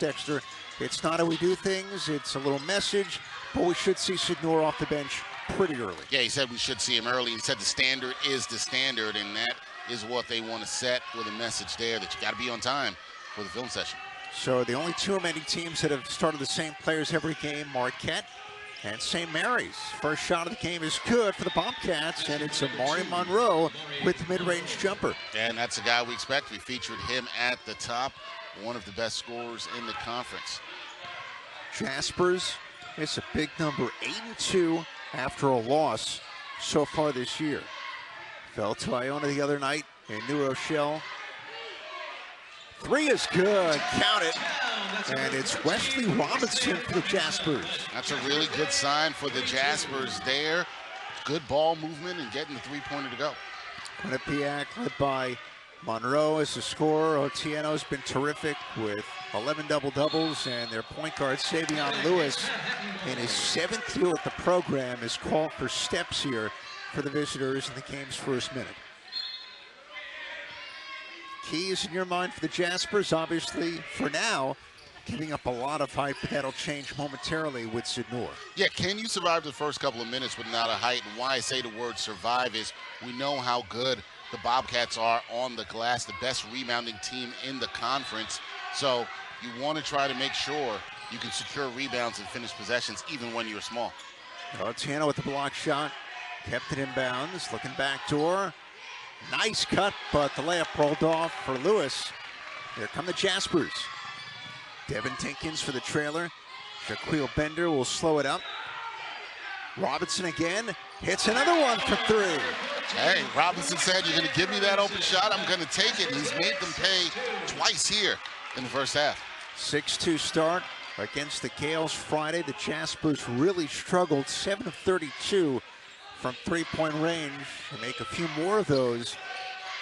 Dexter. It's not how we do things. It's a little message, but we should see Sidnor off the bench pretty early. Yeah, he said we should see him early. He said the standard is the standard, and that is what they want to set with a message there that you got to be on time for the film session. So the only two remaining teams that have started the same players every game, Marquette and St. Mary's. First shot of the game is good for the Bobcats, and it's Amari Monroe with the mid-range jumper. And that's a guy we expect. We featured him at the top, one of the best scorers in the conference. Jaspers, it's a big number, 8-2 after a loss so far this year. Fell to Iona the other night in New Rochelle. Three is good, count it. And it's Wesley Robinson for the Jaspers. That's a really good sign for the Jaspers there. Good ball movement and getting the three-pointer to go. Quinnipiac led by Monroe as the scorer. Otieno's been terrific with 11 double-doubles, and their point guard, Savion Lewis, in his 7th year with the program, is called for steps here for the visitors in the game's first minute. Keys in your mind for the Jaspers, obviously, for now, giving up a lot of height, but that'll change momentarily with Sidnor. Yeah, can you survive the first couple of minutes without a height? And why I say the word survive is we know how good the Bobcats are on the glass, the best rebounding team in the conference. So you want to try to make sure you can secure rebounds and finish possessions even when you're small. Otieno with the block shot, kept it in bounds, looking back door. Nice cut, but the layup rolled off for Lewis. Here come the Jaspers. Devin Tinkins for the trailer. Shaquille Bender will slow it up. Robinson again, hits another one for three. Hey, Robinson said, you're going to give me that open shot, I'm going to take it. He's made them pay twice here in the first half. 6-2 start against the Gales Friday. The Jaspers really struggled, 7 of 32 from three-point range. To make a few more of those,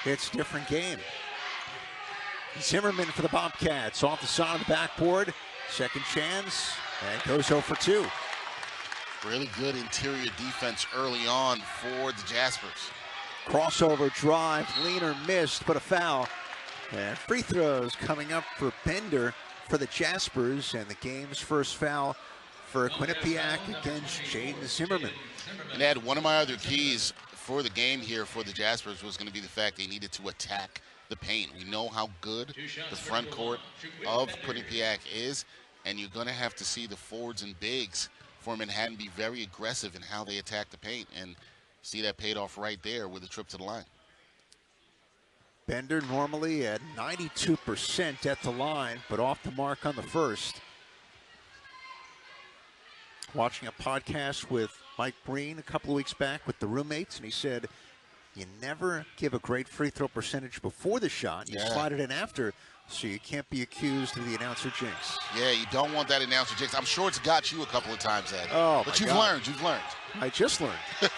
it's a different game. Zimmerman for the Bobcats, off the side of the backboard. Second chance, and goes 0 for 2. Really good interior defense early on for the Jaspers. Crossover drive, leaner missed, but a foul. And free throws coming up for Bender for the Jaspers, and the game's first foul for Quinnipiac against Jaden Zimmerman. And Ed, one of my other keys for the game here for the Jaspers was going to be the fact they needed to attack the paint. We know how good the front court of Quinnipiac is, and you're going to have to see the forwards and bigs for Manhattan be very aggressive in how they attack the paint, and see that paid off right there with a trip to the line. Bender normally at 92% at the line, but off the mark on the first. Watching a podcast with Mike Breen a couple of weeks back with the roommates, and he said, you never give a great free throw percentage before the shot. You slide it in after, so you can't be accused of the announcer jinx. Yeah, you don't want that announcer jinx. I'm sure it's got you a couple of times, Ed. Oh, but you've learned. You've learned. I just learned.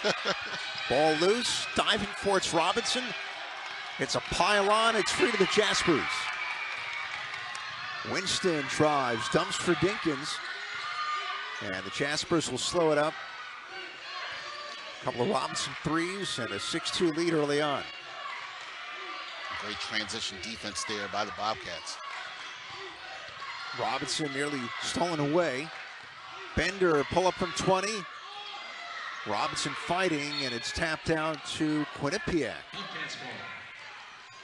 Ball loose, diving for it's Robinson. It's a pile-on. It's free to the Jaspers. Winston drives, dumps for Dinkins. And the Jaspers will slow it up. A couple of Robinson threes and a 6-2 lead early on. Great transition defense there by the Bobcats. Robinson nearly stolen away. Bender pull up from 20. Robinson fighting, and it's tapped out to Quinnipiac.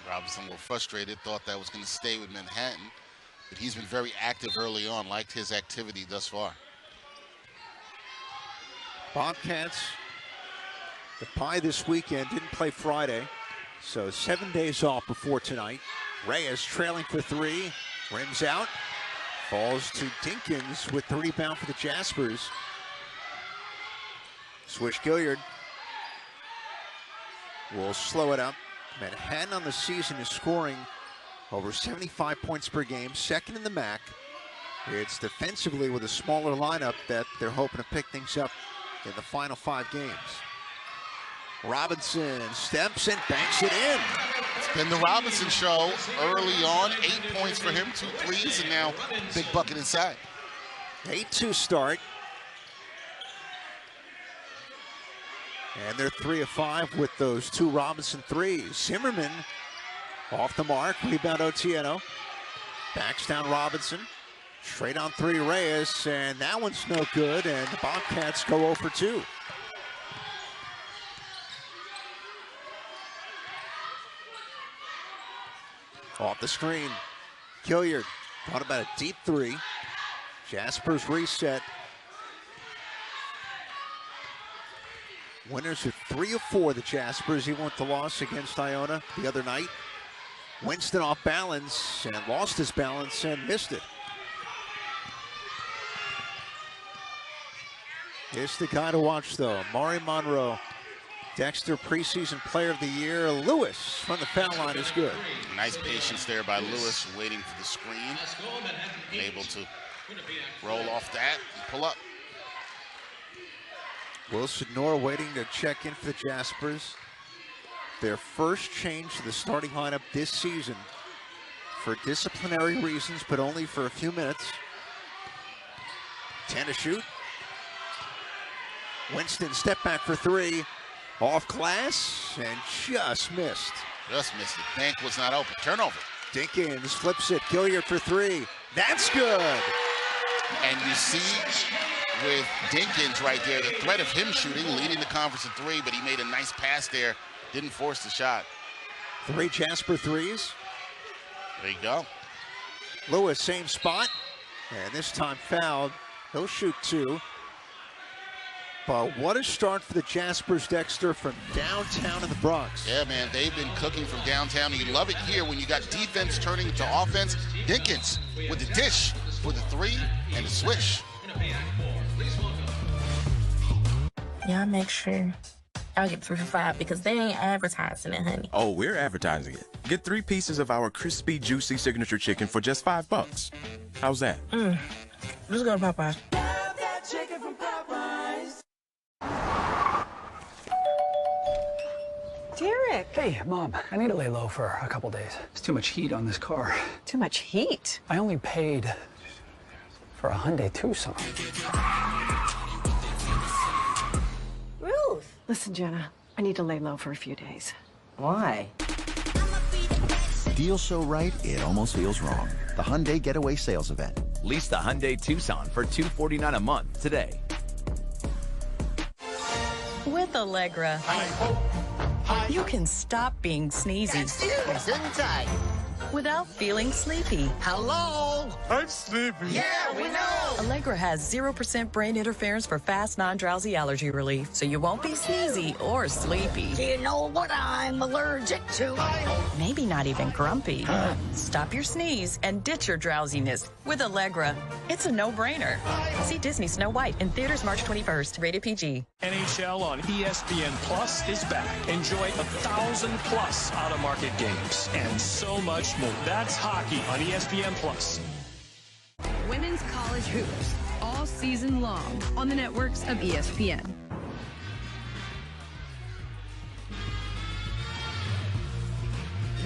Robinson a little frustrated, thought that was going to stay with Manhattan, but he's been very active early on, liked his activity thus far. Bobcats, the bye this weekend, didn't play Friday, so 7 days off before tonight. Reyes trailing for three, rims out, falls to Dinkins with the rebound for the Jaspers. Swish Gilliard will slow it up. Manhattan on the season is scoring over 75 points per game, second in the MAC. It's defensively with a smaller lineup that they're hoping to pick things up in the final 5 games. Robinson steps and banks it in. It's been the Robinson show early on. 8 points for him, 2 threes, and now big bucket inside. 8-2 start. And they're 3 of 5 with those 2 Robinson threes. Zimmerman off the mark, rebound Otieno. Backs down Robinson. Straight on three, Reyes, and that one's no good, and the Bobcats go 0 for 2. Off the screen, Gilliard thought about a deep three. Jaspers reset. Winners are 3 of 4, the Jaspers, even with the loss against Iona the other night. Winston off balance and lost his balance and missed it. Here's the guy to watch, though, Maury Monroe. Dexter preseason player of the year. Lewis from the foul line is good. Nice patience there by Lewis, waiting for the screen. Able to roll off that and pull up. Wilson Noor waiting to check in for the Jaspers. Their first change to the starting lineup this season for disciplinary reasons, but only for a few minutes. 10 to shoot. Winston step back for 3. Off glass and just missed. Just missed it. Bank was not open. Turnover. Dinkins flips it. Gilliard for 3. That's good. And you see with Dinkins right there, the threat of him shooting, leading the conference in 3, but he made a nice pass there. Didn't force the shot. 3 Jasper threes. There you go. Lewis, same spot. And this time fouled. He'll shoot 2. But what a start for the Jaspers, Dexter, from downtown in the Bronx. Yeah, man, they've been cooking from downtown. And you love it here when you got defense turning into offense. Dinkins with the dish for the 3 and the swish. Y'all make sure y'all get 3 for $5 because they ain't advertising it, honey. Oh, we're advertising it. Get 3 pieces of our crispy, juicy signature chicken for just $5. How's that? Let's go to Popeyes. Derek. Hey, Mom, I need to lay low for a couple days. There's too much heat on this car. Too much heat. I only paid for a Hyundai Tucson. Ruth. Listen, Jenna, I need to lay low for a few days. Why? Deal so right, it almost feels wrong. The Hyundai Getaway Sales Event. Lease the Hyundai Tucson for $249 a month today. With Allegra, you can stop being sneezy without feeling sleepy. Hello? I'm sleepy. Yeah, we know. Allegra has 0% brain interference for fast, non-drowsy allergy relief, so you won't be sneezy or sleepy. Do you know what I'm allergic to? Maybe not even grumpy. Stop your sneeze and ditch your drowsiness with Allegra. It's a no-brainer. See Disney Snow White in theaters March 21st. Rated PG. NHL on ESPN Plus is back. Enjoy 1,000+ out-of-market games and so much more. That's hockey on ESPN Plus. Women's college hoops all season long on the networks of ESPN.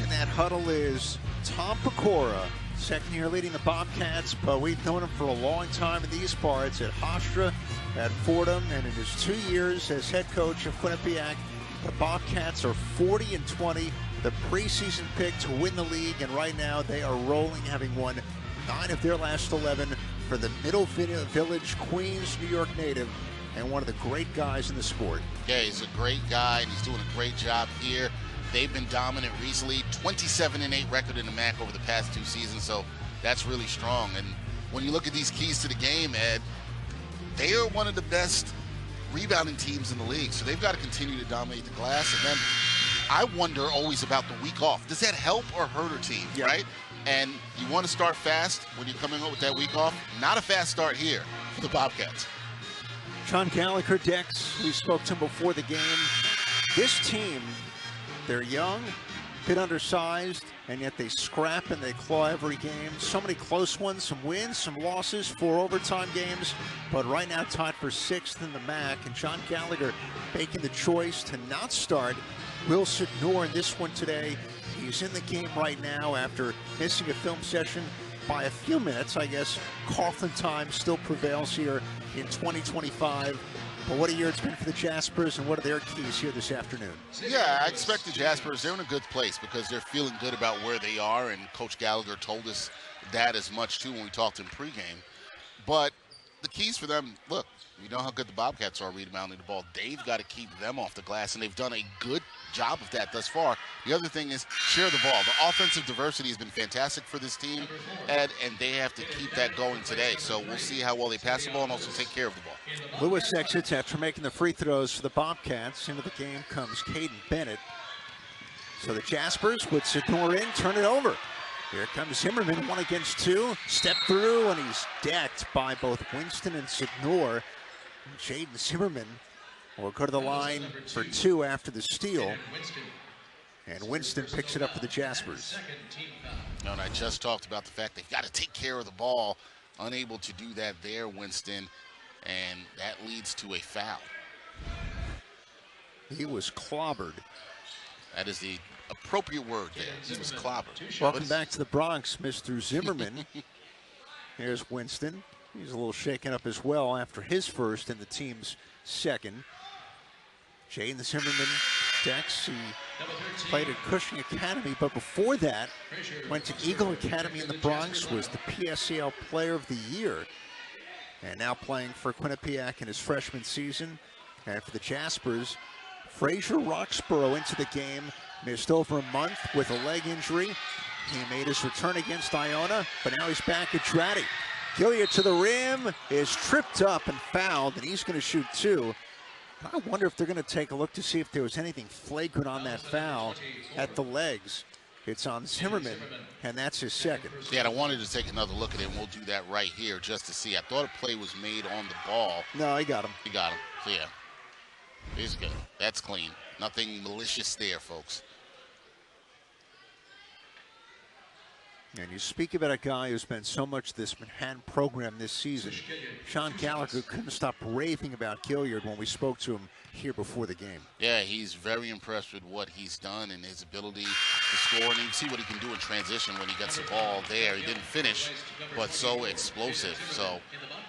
In that huddle is Tom Pecora, second year leading the Bobcats, but we've known him for a long time in these parts at Hofstra, at Fordham, and in his 2 years as head coach of Quinnipiac, the Bobcats are 40-20, the preseason pick to win the league, and right now they are rolling, having won 9 of their last 11 for the Middle Village, Queens, New York native, and one of the great guys in the sport. Yeah, he's a great guy, and he's doing a great job here. They've been dominant recently, 27-8 record in the MAC over the past 2 seasons, so that's really strong. And when you look at these keys to the game, Ed, they are one of the best rebounding teams in the league, so they've got to continue to dominate the glass. And then I wonder always about the week off. Does that help or hurt a team, right? And you want to start fast when you're coming up with that week off. Not a fast start here for the Bobcats. John Gallagher, Dex, we spoke to him before the game. This team, they're young, a bit undersized, and yet they scrap and they claw every game. So many close ones, some wins, some losses, 4 overtime games, but right now tied for 6th in the MAC. And John Gallagher making the choice to not start Wilson Noor in this one today. He's in the game right now after missing a film session by a few minutes. I guess Coughlin time still prevails here in 2025. But what a year it's been for the Jaspers, and what are their keys here this afternoon? Yeah, I expect the Jaspers, they're in a good place because they're feeling good about where they are, and Coach Gallagher told us that as much, too, when we talked in pregame. But the keys for them, look, we know how good the Bobcats are rebounding the ball. They've got to keep them off the glass, and they've done a good job of that thus far. The other thing is share the ball. The offensive diversity has been fantastic for this team, Ed, and they have to keep that going today. So we'll see how well they pass the ball and also take care of the ball. Lewis exits after making the free throws for the Bobcats. Into the game comes Caden Bennett. So the Jaspers with Sidnor in, turn it over. Here comes Zimmerman, 1 against 2. Step through, and he's decked by both Winston and Sidnor. Jaden Zimmerman will go to the line for 2 after the steal. And Winston picks it up for the Jaspers. And I just talked about the fact they've got to take care of the ball. Unable to do that there, Winston. And that leads to a foul. He was clobbered. That is the appropriate word there. He was clobbered. Welcome back to the Bronx, Mr. Zimmerman. Here's Winston. He's a little shaken up as well after his first and the team's second. Jaden Zimmerman decks. He played at Cushing Academy, but before that, went to Eagle Academy in the Bronx, was the PSAL Player of the Year, and now playing for Quinnipiac in his freshman season. And for the Jaspers, Fraser Roxborough into the game, missed over a month with a leg injury. He made his return against Iona, but now he's back at Dratty. Gilliard to the rim, is tripped up and fouled, and he's going to shoot 2. I wonder if they're going to take a look to see if there was anything flagrant on that foul at the legs. It's on Zimmerman, and that's his second. Yeah, I wanted to take another look at it, and we'll do that right here just to see. I thought a play was made on the ball. No, he got him. He got him, so yeah. He's good. That's clean. Nothing malicious there, folks. And you speak about a guy who's been so much this Manhattan program this season. Sean Gallagher couldn't stop raving about Gilliard when we spoke to him here before the game. Yeah, he's very impressed with what he's done and his ability to score. And you can see what he can do in transition when he gets the ball there. He didn't finish, but so explosive. So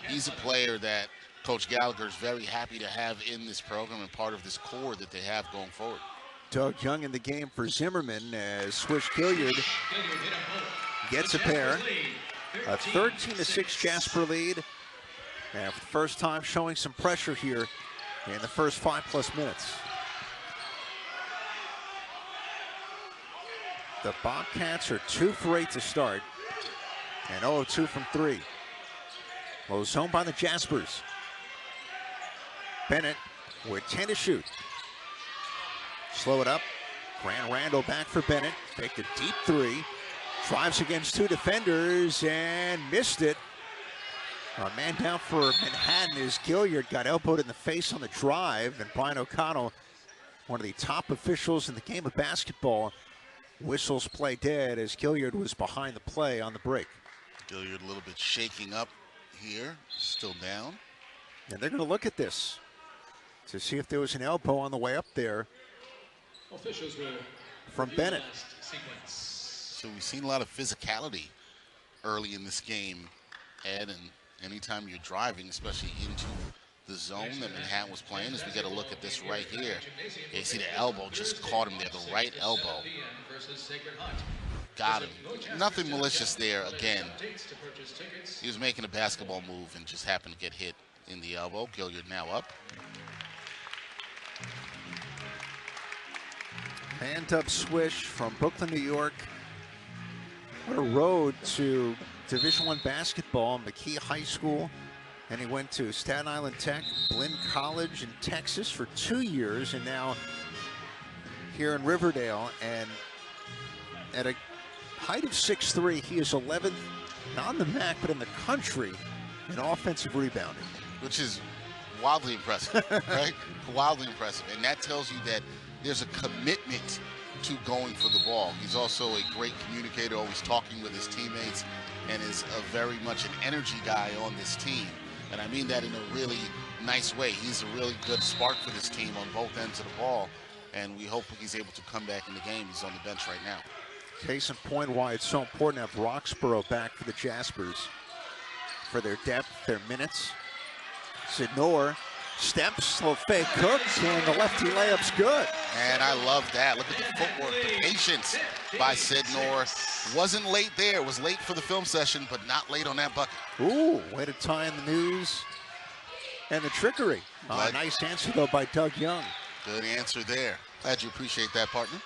he's a player that Coach Gallagher is very happy to have in this program and part of this core that they have going forward. Doug Young in the game for Zimmerman as Swish Gilliard gets a pair. A 13-6 Jasper lead. And for the first time showing some pressure here in the first 5+ minutes. The Bobcats are 2 for 8 to start. And 0 of 2 from 3. Low zone by the Jaspers. Bennett with 10 to shoot. Slow it up. Grant Randall back for Bennett. Take a deep 3. Drives against 2 defenders and missed it. A man down for Manhattan is Gilliard. Got elbowed in the face on the drive. And Brian O'Connell, one of the top officials in the game of basketball, whistles play dead as Gilliard was behind the play on the break. Gilliard a little bit shaking up here. Still down. And they're going to look at this to see if there was an elbow on the way up there from Bennett. So we've seen a lot of physicality early in this game, Ed, and anytime you're driving, especially into the zone that Manhattan was playing, as we get a look at this right here. You see the elbow just caught him there, the right elbow. Got him. Nothing malicious there again. He was making a basketball move and just happened to get hit in the elbow. Gilliard now up. Hand-up swish from Brooklyn, New York. What a road to Division I basketball, McKee High School. And he went to Staten Island Tech, Blinn College in Texas for 2 years, and now here in Riverdale. And at a height of 6'3", he is 11th, not in the MAC, but in the country in offensive rebounding. Which is wildly impressive, right? Wildly impressive. And that tells you that there's a commitment to going for the ball. He's also a great communicator, always talking with his teammates, and is a very much an energy guy on this team. And I mean that in a really nice way. He's a really good spark for this team on both ends of the ball, and we hope he's able to come back in the game. He's on the bench right now. Case in point why it's so important to have Roxborough back for the Jaspers, for their depth, their minutes. Sidnor Steps, little fake hook, and the lefty layup's good. And I love that. Look at the footwork, the patience by Sid Noor. Wasn't late there. Was late for the film session, but not late on that bucket. Ooh, way to tie in the news and the trickery. Nice answer, though, by Doug Young. Good answer there. Glad you appreciate that, partner.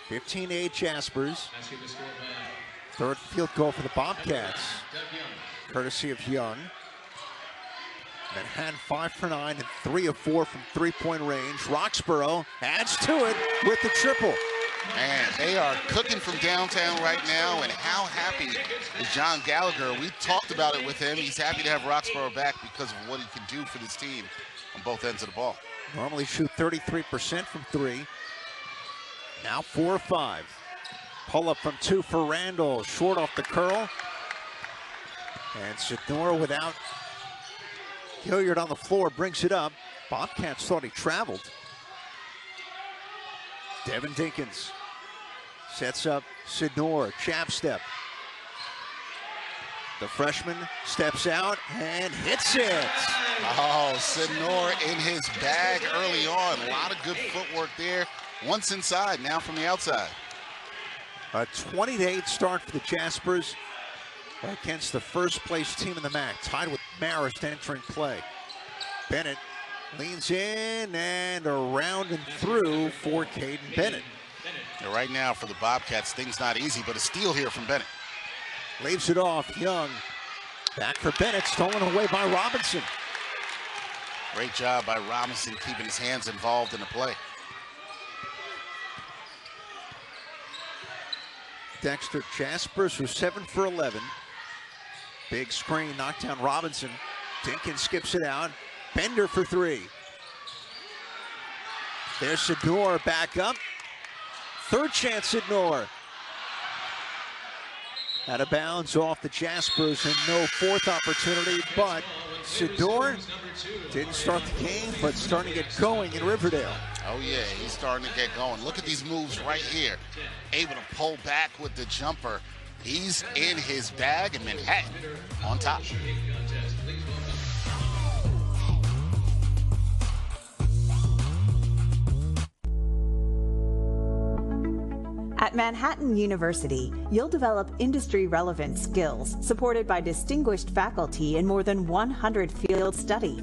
15-8 Jaspers. Third field goal for the Bobcats, courtesy of Young. Manhattan 5 for 9 and 3 of 4 from three-point range. Roxborough adds to it with the triple. Man, they are cooking from downtown right now, and how happy is John Gallagher? We talked about it with him. He's happy to have Roxborough back because of what he can do for this team on both ends of the ball. Normally shoot 33% from 3. Now 4 of 5. Pull up from 2 for Randall. Short off the curl. And Sidnor without Hilliard on the floor brings it up. Bobcats thought he traveled. Devin Dinkins sets up Sidnor, jab step. The freshman steps out and hits it. Oh, Sidnor in his bag early on. A lot of good footwork there. Once inside, now from the outside. A 20-8 start for the Jaspers against the first place team in the MAC, tied with Marist entering play. Bennett leans in and around and through for Caden Bennett. And right now for the Bobcats, things not easy, but a steal here from Bennett. Leaves it off, Young. Back for Bennett, stolen away by Robinson. Great job by Robinson keeping his hands involved in the play. Dexter Jaspers was 7 for 11. Big screen, knocked down Robinson. Dinkins skips it out. Bender for 3. There's Sidnor back up. Third chance, Sidnor. Out of bounds off the Jaspers and no fourth opportunity, but Sidnor didn't start the game, but starting to get going in Riverdale. Oh yeah, he's starting to get going. Look at these moves right here. Able to pull back with the jumper. He's in his bag, and Manhattan on top. At Manhattan University, you'll develop industry-relevant skills supported by distinguished faculty in more than 100 field study.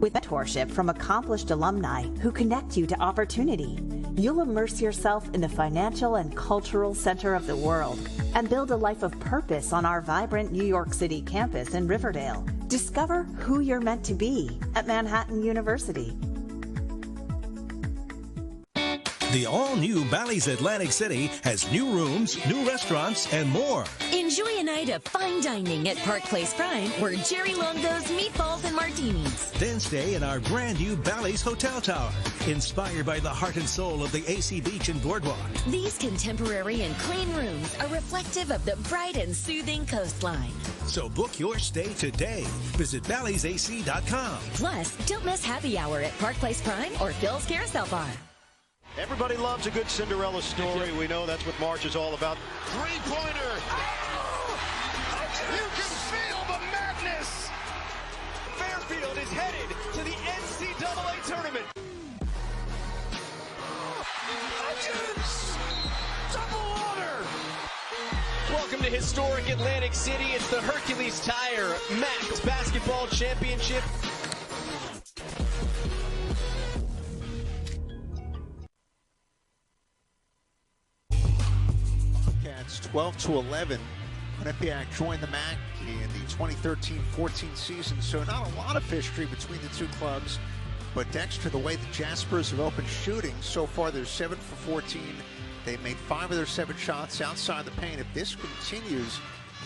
With mentorship from accomplished alumni who connect you to opportunity, you'll immerse yourself in the financial and cultural center of the world and build a life of purpose on our vibrant New York City campus in Riverdale. Discover who you're meant to be at Manhattan University. The all-new Bally's Atlantic City has new rooms, new restaurants, and more. Enjoy a night of fine dining at Park Place Prime, where Jerry Longo's meatballs and martinis. Then stay in our brand-new Bally's Hotel Tower, inspired by the heart and soul of the AC Beach and Boardwalk. These contemporary and clean rooms are reflective of the bright and soothing coastline. So book your stay today. Visit Bally'sAC.com. Plus, don't miss happy hour at Park Place Prime or Phil's Carousel Bar. Everybody loves a good Cinderella story. We know that's what March is all about. Three-pointer. You can feel the madness. Fairfield is headed to the NCAA tournament. Double order. Welcome to historic Atlantic City. It's the Hercules Tire Max Basketball Championship. Cats 12-11. Quinnipiac joined the MAC in the 2013-14 season, so not a lot of history between the two clubs. But Dexter, the way the Jaspers have opened shooting, so far they're 7 for 14. They've made 5 of their 7 shots outside the paint. If this continues,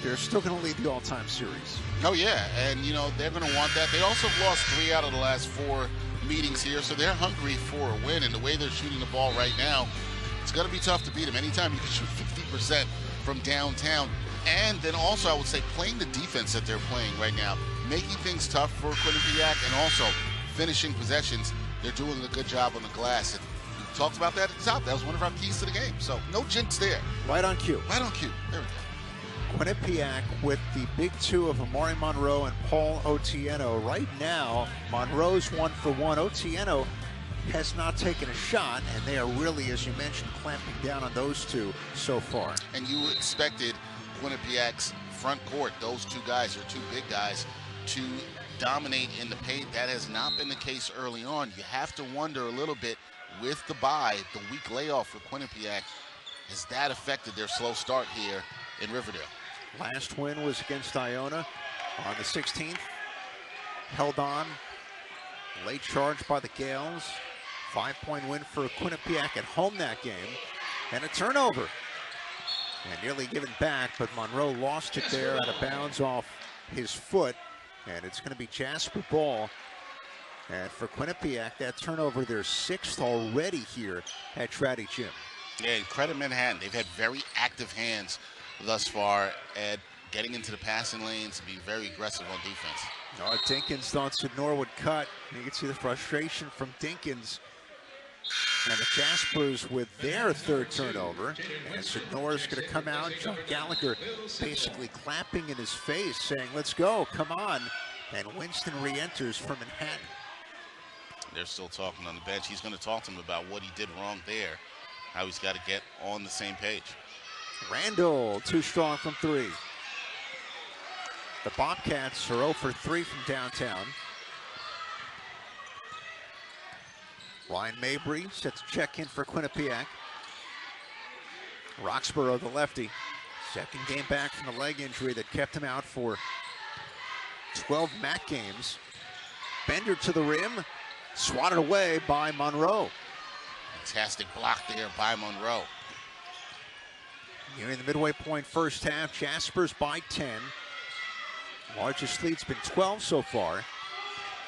they're still going to lead the all-time series. Oh yeah, and you know they're going to want that. They also have lost 3 out of the last 4 meetings here, so they're hungry for a win. And the way they're shooting the ball right now, it's going to be tough to beat them. Anytime you can shoot 50% from downtown, and then also I would say playing the defense that they're playing right now, making things tough for Quinnipiac, and also finishing possessions. They're doing a good job on the glass. And we talked about that at the top. That was one of our keys to the game. So no jinx there. Right on cue. Right on cue. There we go. Quinnipiac with the big two of Amari Monroe and Paul Otieno. Right now, Monroe's 1 for 1. Otieno has not taken a shot, and they are really, as you mentioned, clamping down on those two so far. And you expected Quinnipiac's front court, those two guys, or two big guys, to dominate in the paint. That has not been the case early on. You have to wonder a little bit with the bye, the week layoff for Quinnipiac, has that affected their slow start here in Riverdale? Last win was against Iona on the 16th. Held on. Late charge by the Gales. 5-point win for Quinnipiac at home that game. And a turnover. And nearly given back, but Monroe lost it there out of bounds off his foot. And it's going to be Jasper ball. And for Quinnipiac, that turnover, their 6th already here at Tratty Gym. Yeah, credit Manhattan. They've had very active hands thus far at getting into the passing lanes and being very aggressive on defense. Oh, Dinkins thought Sidnor would cut. You can see the frustration from Dinkins. And the Jaspers with their 3rd turnover. And Sidnor is going to come out. John Gallagher basically clapping in his face, saying, let's go, come on. And Winston re-enters from Manhattan. They're still talking on the bench. He's going to talk to him about what he did wrong there, how he's got to get on the same page. Randall, too strong from 3. The Bobcats are 0 for 3 from downtown. Ryan Mabry set to check in for Quinnipiac. Roxborough, the lefty. 2nd game back from the leg injury that kept him out for 12 MAC games. Bender to the rim. Swatted away by Monroe. Fantastic block there by Monroe. Nearing the midway point first half, Jaspers by 10. Largest lead's been 12 so far.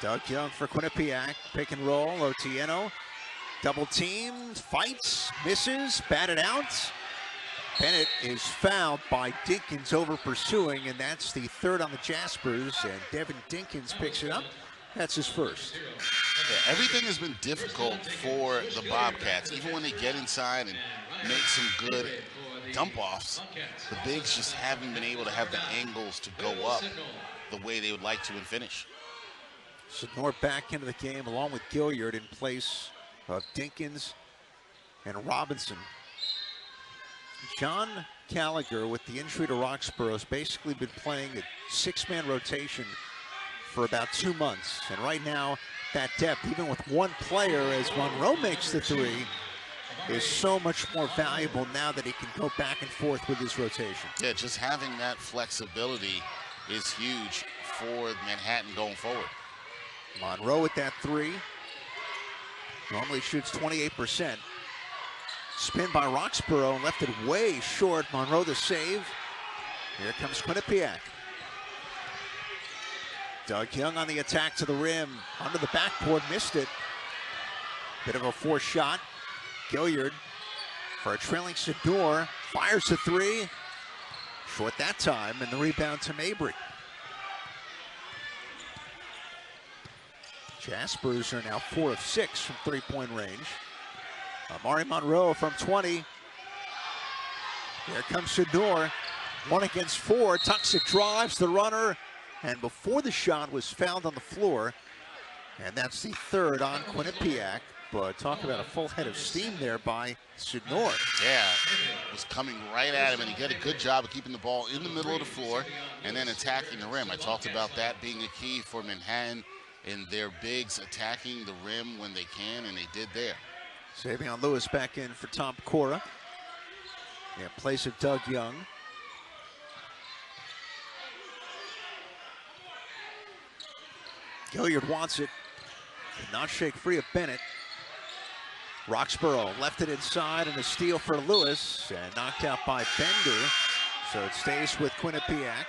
Doug Young for Quinnipiac, pick and roll, Otieno. Double teamed, fights, misses, batted out. Bennett is fouled by Dinkins over pursuing, and that's the 3rd on the Jaspers, and Devin Dinkins picks it up. That's his 1st. Yeah, everything has been difficult for the Bobcats, even when they get inside and make some good dump-offs. The bigs just haven't been able to have the angles to go up the way they would like to and finish. Sidnor back into the game along with Gilliard in place of Dinkins and Robinson. John Gallagher, with the injury to Roxborough, has basically been playing a 6-man rotation for about 2 months. And right now, that depth, even with one player, as Monroe makes the 3, is so much more valuable now that he can go back and forth with his rotation. Yeah, just having that flexibility is huge for Manhattan going forward. Monroe with that 3. Normally shoots 28%. Spin by Roxborough and left it way short. Monroe the save. Here comes Quinnipiac. Doug Young on the attack to the rim. Under the backboard, missed it. Bit of a forced shot. Gilliard for a trailing Sidnor. Fires the 3. Short that time, and the rebound to Mabry. Jaspers are now 4 of 6 from 3-point range. Amari Monroe from 20. Here comes Sidnor. 1 against 4. Tucks it, drives the runner. And before the shot was fouled on the floor. And that's the 3rd on Quinnipiac. But talk about a full head of steam there by Sidnor. Yeah, was coming right at him, and he did a good job of keeping the ball in the middle of the floor and then attacking the rim. I talked about that being a key for Manhattan in their bigs attacking the rim when they can, and they did there. Savion Lewis back in for Tom Cora. In place of Doug Young. Gilliard wants it. Did not shake free of Bennett. Roxborough left it inside, and a steal for Lewis, and knocked out by Bender. So it stays with Quinnipiac.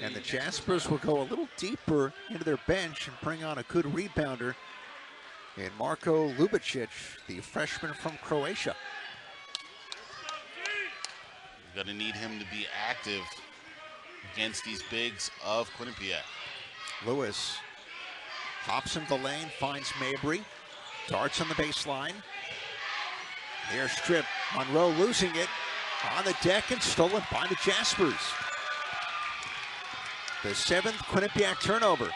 And the Jaspers will go a little deeper into their bench and bring on a good rebounder in Marko Lubicic, the freshman from Croatia. You're going to need him to be active against these bigs of Quinnipiac. Lewis hops into the lane, finds Mabry, darts on the baseline. Near strip, Monroe losing it, On the deck and stolen by the Jaspers. The 7th Quinnipiac turnover.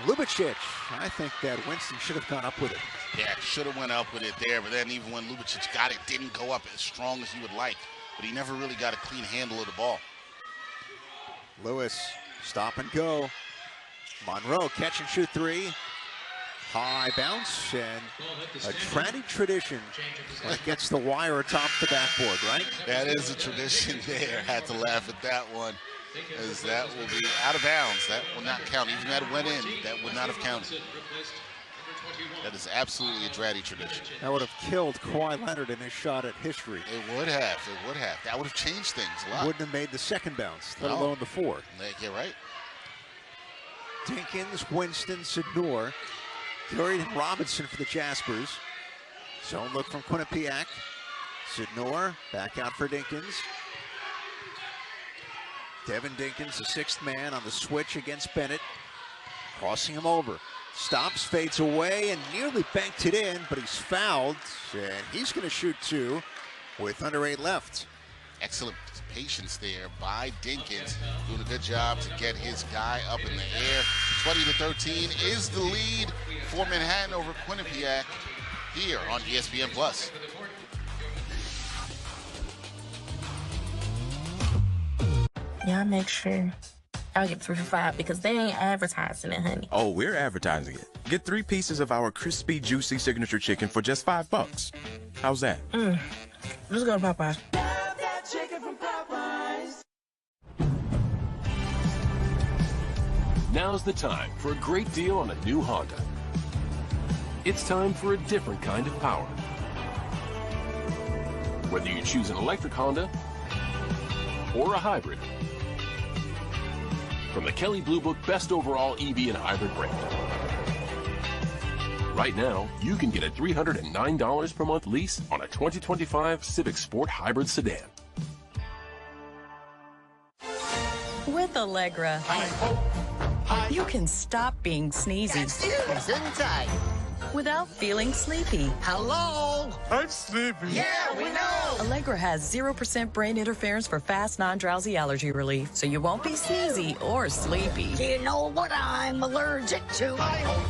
Lubicic, I think that Winston should have gone up with it. Yeah, should have went up with it there, but then even when Lubicic got it, didn't go up as strong as you would like. But he never really got a clean handle of the ball. Lewis, stop and go. Monroe, catch and shoot three. High bounce, and a tranny tradition when it gets the wire atop the backboard, right? That is a tradition there. Had to laugh at that one, as that will be out of bounds. That will not count. Even if that went in, that would not have counted. That is absolutely a dratty tradition. That would have killed Kawhi Leonard in his shot at history. It would have. It would have. That would have changed things a lot. Wouldn't have made the second bounce, let alone the fourth. Yeah, right. Dinkins, Winston, Sidnor. Curry and Robinson for the Jaspers. Zone look from Quinnipiac. Sidnor back out for Dinkins. Devin Dinkins, the 6th man on the switch against Bennett. Crossing him over. Stops, fades away, and nearly banked it in, but he's fouled. And he's going to shoot 2 with under 8 left. Excellent patience there by Dinkins. Doing a good job to get his guy up in the air. 20-13 is the lead for Manhattan over Quinnipiac here on ESPN+. Y'all make sure y'all get 3 for $5 because they ain't advertising it, honey. Oh, we're advertising it. Get 3 pieces of our crispy, juicy signature chicken for just $5. How's that? Let's go to Popeyes. Now's the time for a great deal on a new Honda. It's time for a different kind of power. Whether you choose an electric Honda or a hybrid. From the Kelley Blue Book Best Overall EV and Hybrid brand. Right now, you can get a $309 per month lease on a 2025 Civic Sport Hybrid Sedan. With Allegra, you can stop being sneezy without feeling sleepy. Hello? I'm sleepy. Yeah, we know. Allegra has 0% brain interference for fast, non-drowsy allergy relief, so you won't be sneezy or sleepy. Do you know what I'm allergic to?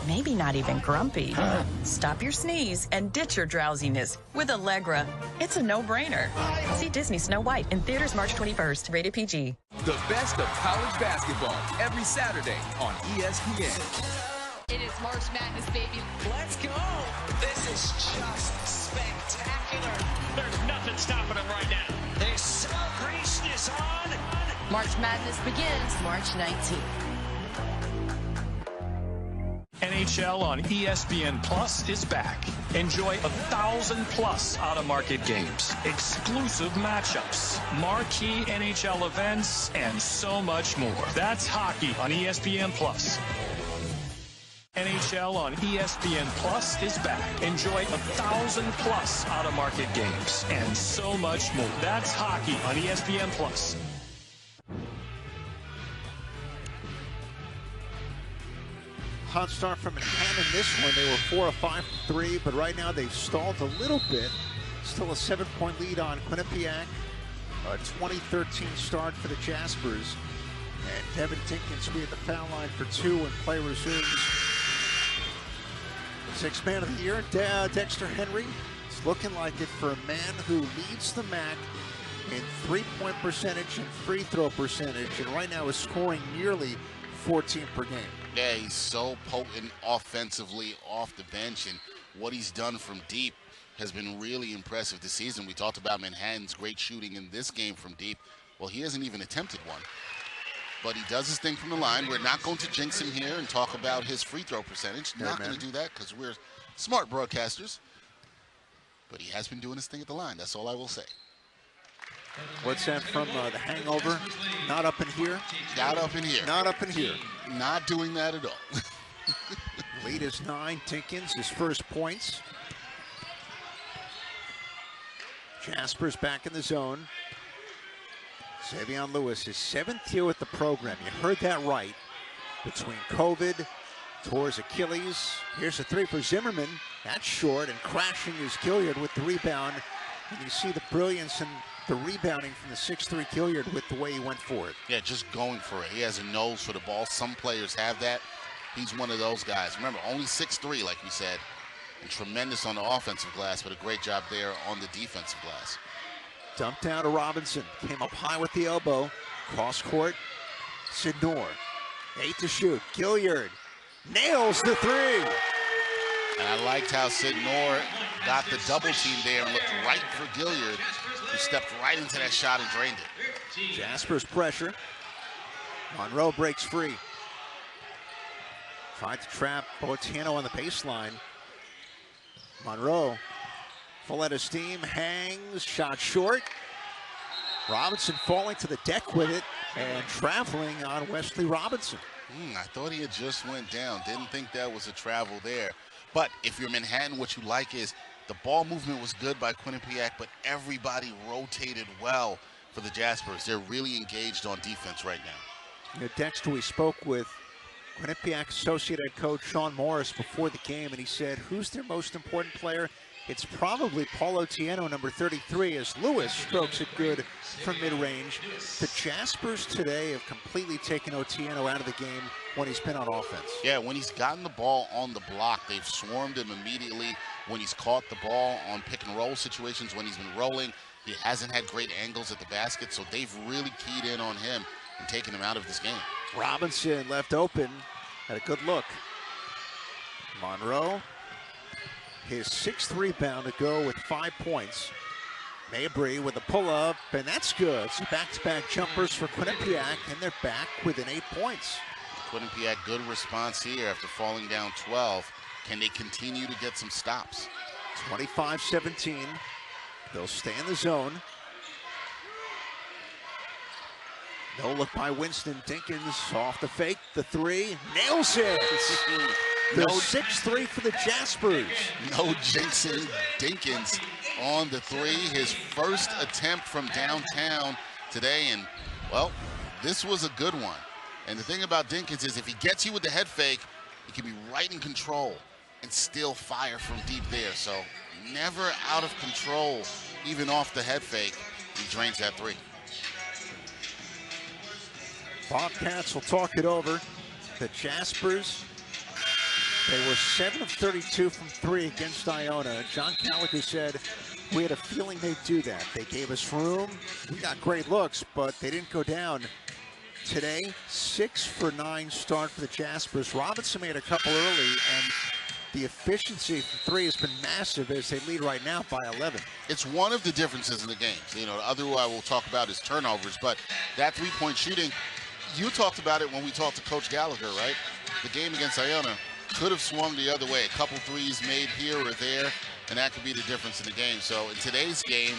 Maybe not even grumpy. Stop your sneeze and ditch your drowsiness with Allegra. It's a no-brainer. See Disney Snow White in theaters March 21st. Rated PG. The best of college basketball every Saturday on ESPN. It is March Madness, baby. Let's go. This is just spectacular. There's nothing stopping them right now. The summer grease is on. March Madness begins March 19th. NHL on ESPN Plus is back. Enjoy 1,000+ out-of-market games, exclusive matchups, marquee NHL events, and so much more. That's hockey on ESPN Plus. NHL on ESPN Plus is back. Enjoy 1,000+ out-of-market games and so much more. That's hockey on ESPN Plus. Hot start from Manhattan in this one. They were 4 of 5 from 3, but right now they've stalled a little bit. Still a 7-point lead on Quinnipiac. A 2013 start for the Jaspers. And Devin Dinkins will be at the foul line for 2 when play resumes. 6th man of the year, Dexter Henry. It's looking like it for a man who leads the MAC in 3-point percentage and free throw percentage, and right now is scoring nearly 14 per game. Yeah, he's so potent offensively off the bench, and what he's done from deep has been really impressive this season. We talked about Manhattan's great shooting in this game from deep. Well, he hasn't even attempted one. But he does his thing from the line. We're not going to jinx him here and talk about his free throw percentage. Not going to do that because we're smart broadcasters. But he has been doing his thing at the line. That's all I will say. What's that from The Hangover? Not up in here? Not up in here. Not up in here. Not doing that at all. Lead is 9. Dinkins, his first points. Jaspers back in the zone. Savion Lewis, his 7th year with the program. You heard that right. Between COVID, tore his Achilles. Here's a 3 for Zimmerman. That's short, and crashing is Gilliard with the rebound. And you see the brilliance and the rebounding from the 6'3" Gilliard with the way he went for it. Yeah, just going for it. He has a nose for the ball. Some players have that. He's one of those guys. Remember, only 6'3", like we said, and tremendous on the offensive glass, but a great job there on the defensive glass. Dumped down to Robinson. Came up high with the elbow. Cross court. Sidnor. 8 to shoot. Gilliard nails the 3. And I liked how Sidnor got the double team there and looked right for Gilliard, who stepped right into that shot and drained it. Jaspers pressure. Monroe breaks free. Tried to trap Botiano on the baseline. Monroe, full out of steam, hangs, shot short. Robinson falling to the deck with it and traveling on Wesley Robinson. I thought he had just went down. Didn't think that was a travel there. But if you're Manhattan, what you like is the ball movement was good by Quinnipiac, but everybody rotated well for the Jaspers. They're really engaged on defense right now. You know, Dexter, we spoke with Quinnipiac associate head coach Sean Morris before the game, and he said, who's their most important player? It's probably Paul Otieno, number 33, as Lewis strokes it good from mid-range. The Jaspers today have completely taken Otieno out of the game when he's been on offense. Yeah, when he's gotten the ball on the block, they've swarmed him immediately. When he's caught the ball on pick-and-roll situations, when he's been rolling, he hasn't had great angles at the basket, so they've really keyed in on him and taken him out of this game. Robinson left open, had a good look. Monroe, his 6th rebound to go with 5 points. Mabry with a pull-up, and that's good. So back-to-back jumpers for Quinnipiac, and they're back within 8 points. Quinnipiac, good response here after falling down 12. Can they continue to get some stops? 25-17. They'll stay in the zone. No look by Winston. Dinkins off the fake, the 3, nails it. The 6-3 for the Jaspers. No jinxing Dinkins on the 3. His first attempt from downtown today, and well, this was a good one. And the thing about Dinkins is if he gets you with the head fake, he can be right in control and still fire from deep there. So never out of control, even off the head fake. He drains that 3. Bobcats will talk it over. The Jaspers, they were 7 of 32 from 3 against Iona. John Gallagher said, we had a feeling they'd do that. They gave us room. We got great looks, but they didn't go down. Today, 6 for 9 start for the Jaspers. Robinson made a couple early, and the efficiency from 3 has been massive as they lead right now by 11. It's one of the differences in the games. You know, the other one I will talk about is turnovers, but that 3-point shooting, you talked about it when we talked to Coach Gallagher, right? The game against Iona could have swung the other way. A couple threes made here or there, and that could be the difference in the game. So in today's game,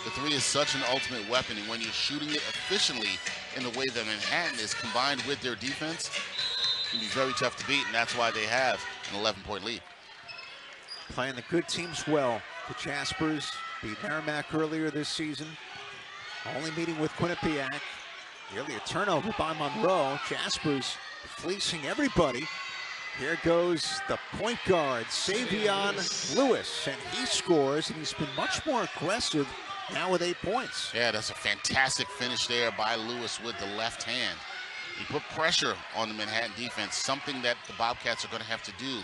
the 3 is such an ultimate weapon, and when you're shooting it efficiently in the way that Manhattan is, combined with their defense, it can be very tough to beat, and that's why they have an 11-point lead. Playing the good teams well. The Jaspers beat Merrimack earlier this season. Only meeting with Quinnipiac. Nearly a turnover by Monroe. Jaspers fleecing everybody. Here goes the point guard, Savion Lewis, and he scores, and he's been much more aggressive now with 8 points. Yeah, that's a fantastic finish there by Lewis with the left hand. He put pressure on the Manhattan defense, something that the Bobcats are going to have to do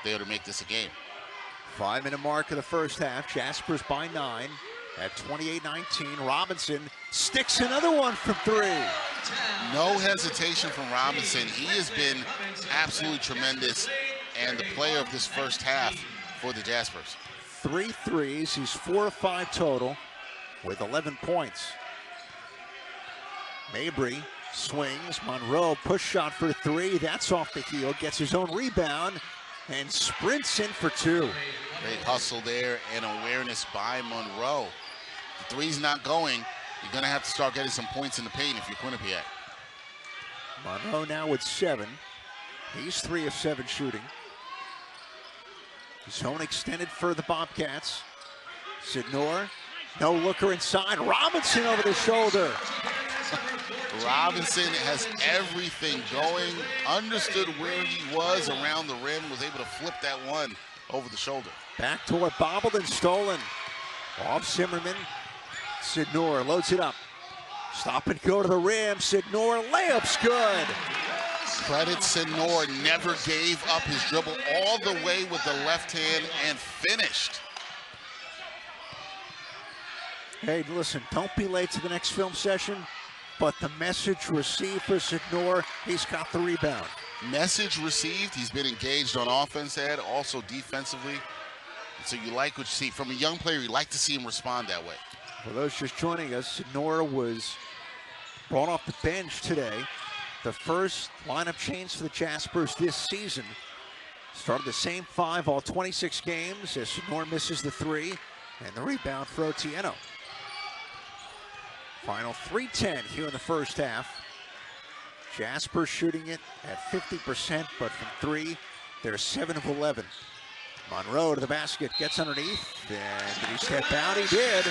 there to make this a game. 5-minute mark of the first half. Jaspers by 9 at 28-19. Robinson sticks another one from 3. No hesitation from Robinson. He has been absolutely tremendous and the player of this first half for the Jaspers. 3 threes. He's 4 of 5 total with 11 points. Mabry swings. Monroe push shot for 3. That's off the heel. Gets his own rebound and sprints in for 2. Great hustle there and awareness by Monroe. The 3's not going. You're going to have to start getting some points in the paint if you're Quinnipiac. Monroe now with 7. He's 3 of 7 shooting. Zone extended for the Bobcats. Sidnor, no looker inside. Robinson over the shoulder. Robinson has everything going, understood where he was around the rim, was able to flip that one over the shoulder. Backdoor bobbled and stolen. Off Zimmerman. Sidnor loads it up. Stop and go to the rim. Sidnor, layup's good. Credit Sidnor, never gave up his dribble all the way with the left hand and finished. Hey, listen, don't be late to the next film session, but the message received for Sidnor, he's got the rebound. Message received, he's been engaged on offense, Ed, also defensively. So you like what you see. From a young player, you like to see him respond that way. For those just joining us, Sidnor was brought off the bench today. The first lineup change for the Jaspers this season. Started the same 5 all 26 games as Sidnor misses the 3 and the rebound for Otieno. Final 3:10 here in the first half. Jasper shooting it at 50%, but from 3, they're 7 of 11. Monroe to the basket, gets underneath, and did he step out? He did.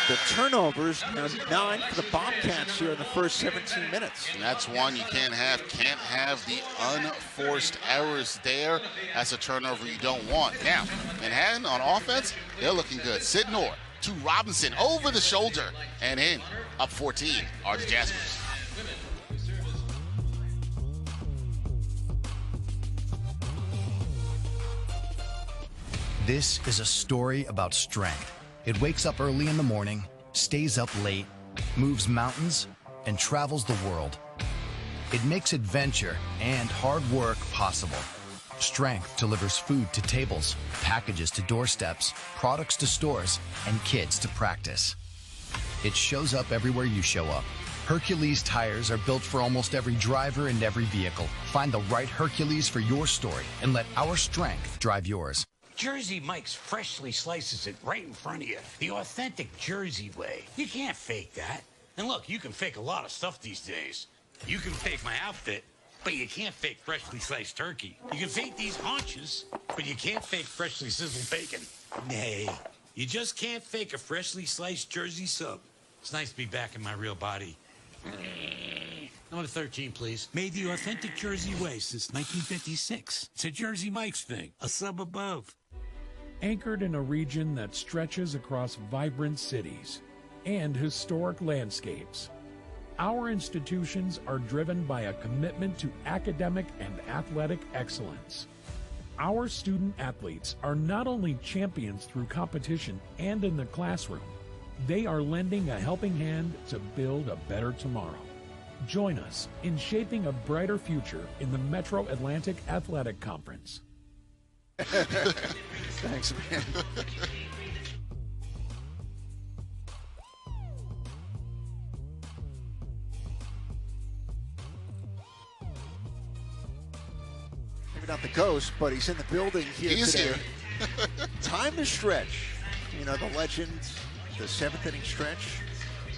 The turnovers, now 9 for the Bobcats here in the first 17 minutes. And that's one you can't have the unforced errors there. That's a turnover you don't want. Now, Manhattan on offense, they're looking good. Sidnor to Robinson over the shoulder and in. Up 14 are the Jaspers. This is a story about strength. It wakes up early in the morning, stays up late, moves mountains, and travels the world. It makes adventure and hard work possible. Strength delivers food to tables, packages to doorsteps, products to stores, and kids to practice. It shows up everywhere you show up. Hercules tires are built for almost every driver and every vehicle. Find the right Hercules for your story and let our strength drive yours. Jersey Mike's freshly slices it right in front of you. The authentic Jersey way. You can't fake that. And look, you can fake a lot of stuff these days. You can fake my outfit, but you can't fake freshly sliced turkey. You can fake these haunches, but you can't fake freshly sizzled bacon. Nay, you just can't fake a freshly sliced Jersey sub. It's nice to be back in my real body. Number 13, please. Made the authentic Jersey way since 1956. It's a Jersey Mike's thing, a sub above. Anchored in a region that stretches across vibrant cities and historic landscapes. Our institutions are driven by a commitment to academic and athletic excellence. Our student athletes are not only champions through competition and in the classroom, they are lending a helping hand to build a better tomorrow. Join us in shaping a brighter future in the Metro Atlantic Athletic Conference. Thanks, man. Maybe not the ghost, but he's in the building here He is today. here. Time to stretch. You know, the legend, the 7th inning stretch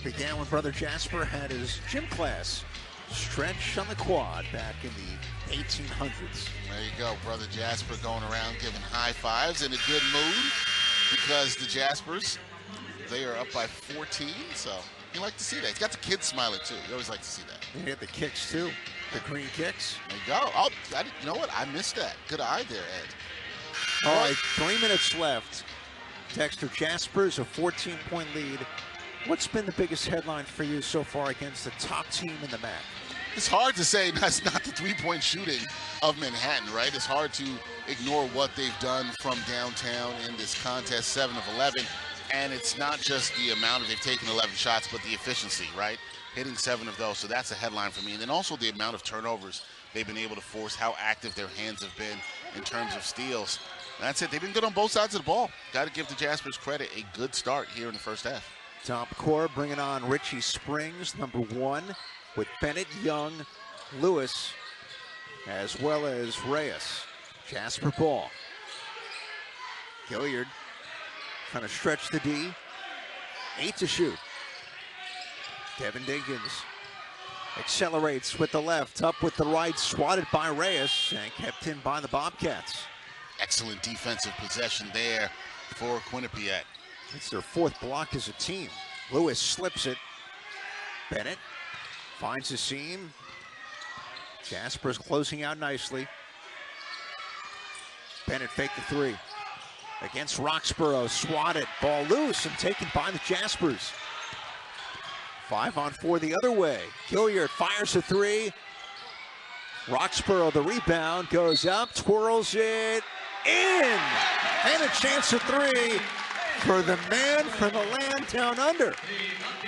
began when Brother Jasper had his gym class. Stretch on the quad back in the 1800s. There you go, Brother Jasper going around giving high fives in a good mood because the Jaspers, they are up by 14, so you like to see that. He's got the kids smiling too. You always like to see that. He had the kicks too, the green kicks. There you go. Oh, you know what? I missed that. Good eye there, Ed. All right, 3 minutes left. Dexter, Jaspers, a 14-point lead. What's been the biggest headline for you so far against the top team in the MAC? It's hard to say that's not the three-point shooting of Manhattan, right? It's hard to ignore what they've done from downtown in this contest, 7 of 11. And it's not just the amount of they've taken 11 shots, but the efficiency, right? Hitting 7 of those, so that's a headline for me. And then also the amount of turnovers they've been able to force, how active their hands have been in terms of steals. And that's it. They've been good on both sides of the ball. Got to give the Jaspers credit. A good start here in the first half. Top core bringing on Richie Springs, number 1, with Bennett, Young, Lewis, as well as Reyes. Jasper ball. Gilliard trying to stretch the D. 8 to shoot. Devin Dinkins accelerates with the left, up with the right, swatted by Reyes, and kept in by the Bobcats. Excellent defensive possession there for Quinnipiac. It's their 4th block as a team. Lewis slips it. Bennett finds the seam. Jasper's closing out nicely. Bennett faked the 3. against Roxborough. Swatted, ball loose and taken by the Jaspers. 5-on-4 the other way. Gilliard fires a three. Roxborough, the rebound, goes up, twirls it in. And a chance of three for the man from the land down under.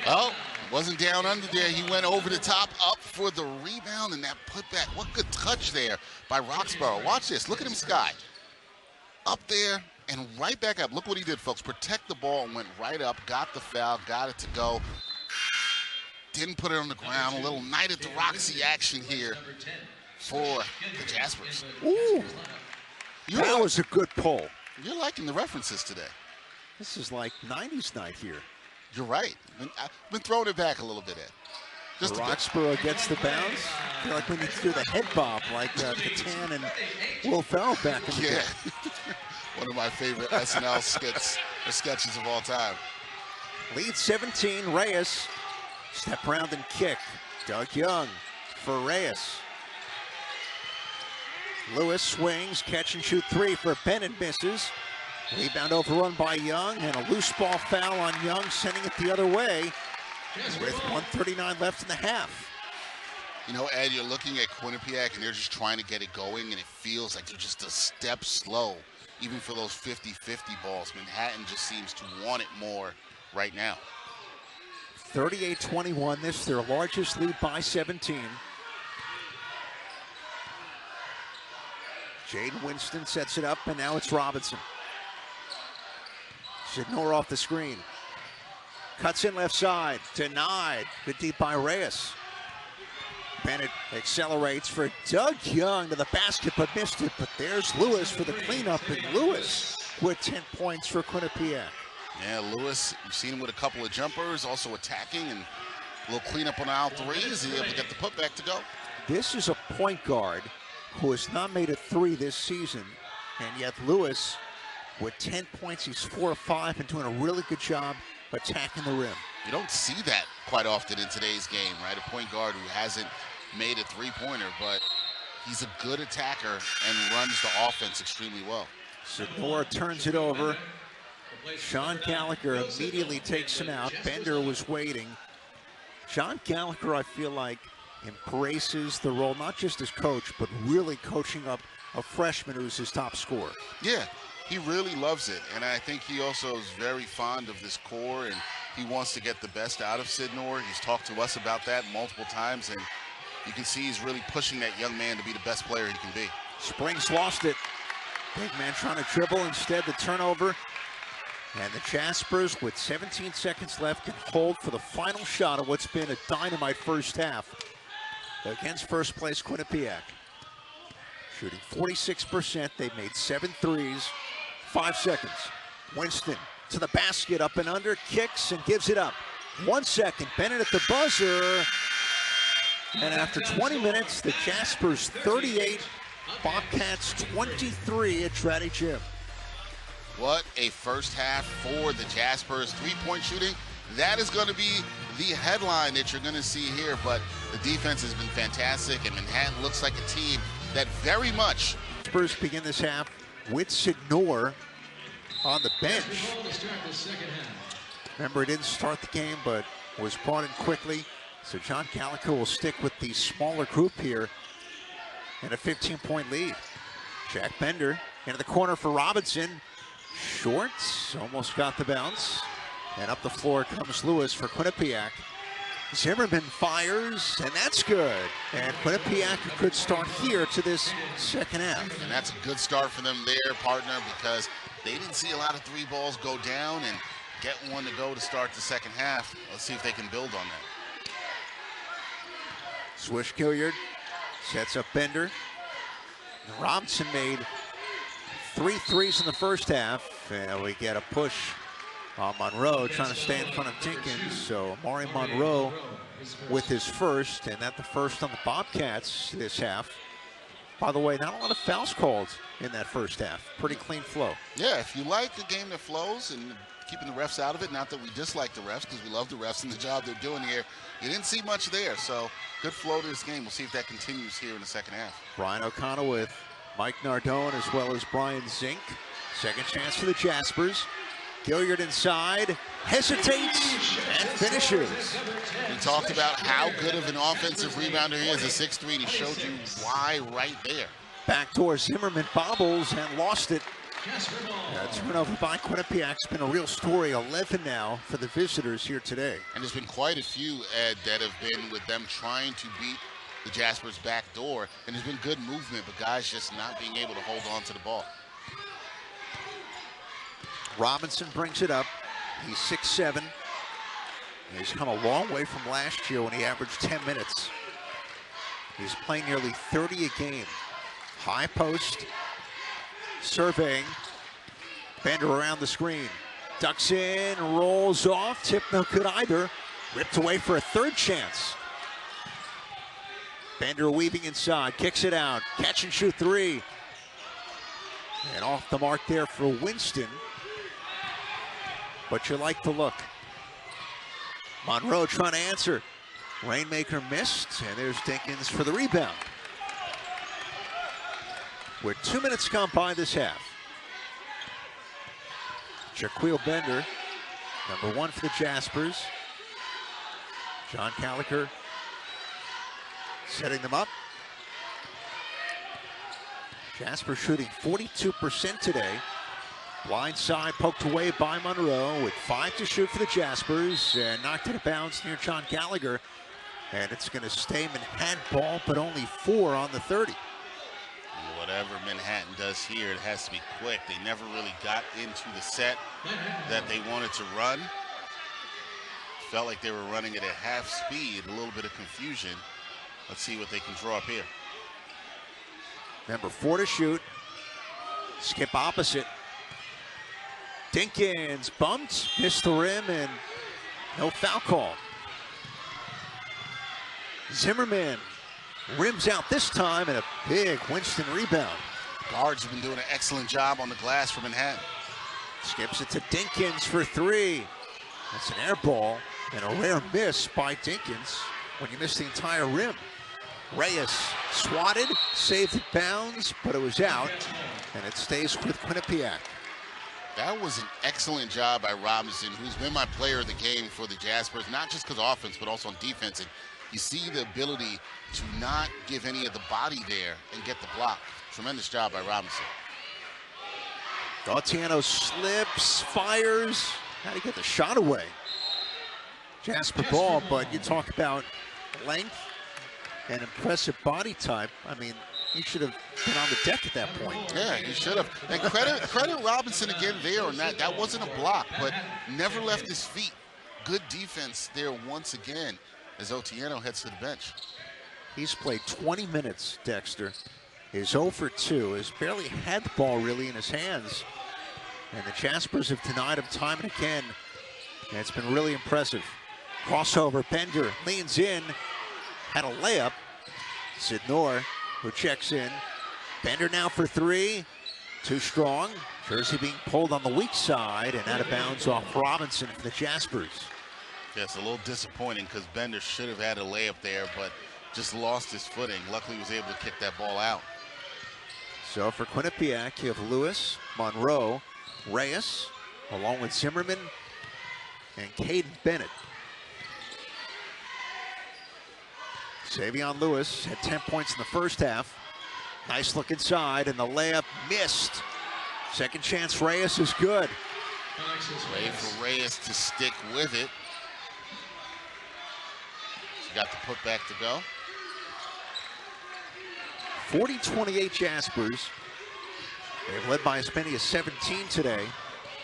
Oh, wasn't down under there. He went over the top, up for the rebound, and that putback. What good touch there by Roxborough. Watch this. Look at him, Sky. Up there and right back up. Look what he did, folks. Protect the ball and went right up, got the foul, got it to go. Didn't put it on the ground. A little Night at the Roxy action here for the Jaspers. Ooh, that was a good pull. You're liking the references today. This is like 90s night here. You're right. I've been throwing it back a little bit, Ed. Just Roxborough gets the bounce. I feel like we need to do the head bob like Catan and Will Ferrell back in the day. One of my favorite SNL skits or sketches of all time. Lead 17, Reyes. Step around and kick. Doug Young for Reyes. Lewis swings, catch and shoot three for Bennett, misses. Rebound overrun by Young, and a loose ball foul on Young, sending it the other way with 1:39 left in the half. You know, Ed, you're looking at Quinnipiac, and they're just trying to get it going, and it feels like they're just a step slow, even for those 50-50 balls. Manhattan just seems to want it more right now. 38-21, this is their largest lead by 17. Jaden Winston sets it up, and now it's Robinson. Sidnor off the screen. Cuts in left side, denied. Good deep by Reyes. Bennett accelerates for Doug Young to the basket, but missed it. But there's Lewis for the cleanup, and Lewis with 10 points for Quinnipiac. Yeah, Lewis, you've seen him with a couple of jumpers, also attacking, and a little cleanup on aisle three. Is he able to get the putback to go? This is a point guard who has not made a three this season, and yet Lewis, with 10 points, he's 4 of 5 and doing a really good job attacking the rim. You don't see that quite often in today's game, right? A point guard who hasn't made a three-pointer, but he's a good attacker and runs the offense extremely well. Sidnor turns it over. Sean Gallagher immediately takes him out. Bender was waiting. Sean Gallagher, I feel like, embraces the role, not just as coach, but really coaching up a freshman who's his top scorer. Yeah, he really loves it, and I think he also is very fond of this core, and he wants to get the best out of Sidnor. He's talked to us about that multiple times, and you can see he's really pushing that young man to be the best player he can be. Springs lost it. Big man trying to dribble, instead the turnover. And the Jaspers, with 17 seconds left, can hold for the final shot of what's been a dynamite first half against first place Quinnipiac. Shooting 46%, they've made 7 threes. 5 seconds. Winston to the basket, up and under, kicks and gives it up. 1 second, Bennett at the buzzer. And after 20 minutes, the Jaspers 38, Bobcats 23 at Traddy Gym. What a first half for the Jaspers. Three-point shooting, that is going to be the headline that you're going to see here, but the defense has been fantastic, and Manhattan looks like a team that very much. Spurs begin this half with Sidnor on the bench. Remember, he didn't start the game, but was brought in quickly. So John Gallagher will stick with the smaller group here and a 15-point lead. Jack Bender into the corner for Robinson. Shorts, almost got the bounce. And up the floor comes Lewis for Quinnipiac. Zimmerman fires, and that's good. And Quinnipiac could start here to this second half. And that's a good start for them there, partner, because they didn't see a lot of three balls go down and get one to go to start the second half. Let's see if they can build on that. Swish Gilliard sets up Bender. And Robinson made 3 threes in the first half, and we get a push on Monroe trying to stay in front of Tinkins. So Amari Monroe with his first, and that the first on the Bobcats this half. By the way, not a lot of fouls called in that first half. Pretty clean flow. Yeah, if you like a game that flows and keeping the refs out of it, not that we dislike the refs because we love the refs and the job they're doing here, you didn't see much there. So good flow to this game. We'll see if that continues here in the second half. Brian O'Connell with Mike Nardone as well as Brian Zink Second chance for the Jaspers. Gilliard inside, hesitates, and finishes. We talked about how good of an offensive rebounder he is, a 6'3", and he showed you why right there. Backdoor Zimmerman bobbles and lost it. Turnover by Quinnipiac. It's been a real story. 11 now for the visitors here today. And there's been quite a few, Ed, that have been with them trying to beat the Jaspers back door. And there's been good movement, but guys just not being able to hold on to the ball. Robinson brings it up. He's 6'7". He's come a long way from last year when he averaged 10 minutes. He's playing nearly 30 a game. High post, surveying. Bender around the screen. Ducks in, rolls off. Tip no good either. Ripped away for a third chance. Bender weaving inside, kicks it out. Catch and shoot three. And off the mark there for Winston. But you like the look. Monroe trying to answer. Rainmaker missed, and there's Dinkins for the rebound. We're 2 minutes gone by this half. Jaquil Bender, number 1 for the Jaspers. John Gallagher setting them up. Jasper shooting 42% today. Blind side poked away by Monroe with 5 to shoot for the Jaspers, and knocked it out of bounds near John Gallagher. And it's going to stay Manhattan ball, but only 4 on the 30. Whatever Manhattan does here, it has to be quick. They never really got into the set that they wanted to run. Felt like they were running it at half speed, a little bit of confusion. Let's see what they can draw up here. Number 4 to shoot. Skip opposite. Dinkins bumped, missed the rim, and no foul call. Zimmerman rims out this time, and a big Winston rebound. Guards have been doing an excellent job on the glass for Manhattan. Skips it to Dinkins for 3. That's an air ball, and a rare miss by Dinkins when you miss the entire rim. Reyes swatted, saved it bounds, but it was out, and it stays with Quinnipiac. That was an excellent job by Robinson, who's been my player of the game for the Jaspers, not just because of offense, but also on defense. And you see the ability to not give any of the body there and get the block. Tremendous job by Robinson. Gautiano slips, fires. How do you get the shot away? Jasper ball, but you talk about length and impressive body type. I mean, he should have been on the deck at that point. Yeah, he should have. And credit Robinson again there on that. That wasn't a block, but never left his feet. Good defense there once again as Gautiano heads to the bench. He's played 20 minutes, Dexter. He's 0 for 2. Has barely had the ball really in his hands. And the Jaspers have denied him time and again. And it's been really impressive. Crossover, Bender leans in, had a layup. Sidnor, who checks in. Bender now for 3. Too strong. Jersey being pulled on the weak side and out of bounds off Robinson for the Jaspers. Yeah, it's a little disappointing because Bender should have had a layup there, but just lost his footing. Luckily, he was able to kick that ball out. So for Quinnipiac, you have Lewis, Monroe, Reyes, along with Zimmerman and Caden Bennett. Savion Lewis had 10 points in the first half. Nice look inside, and the layup missed. Second chance, Reyes is good. Way for Reyes to stick with it. She got the putback to go. 40-28 Jaspers. They've led by as many as 17 today.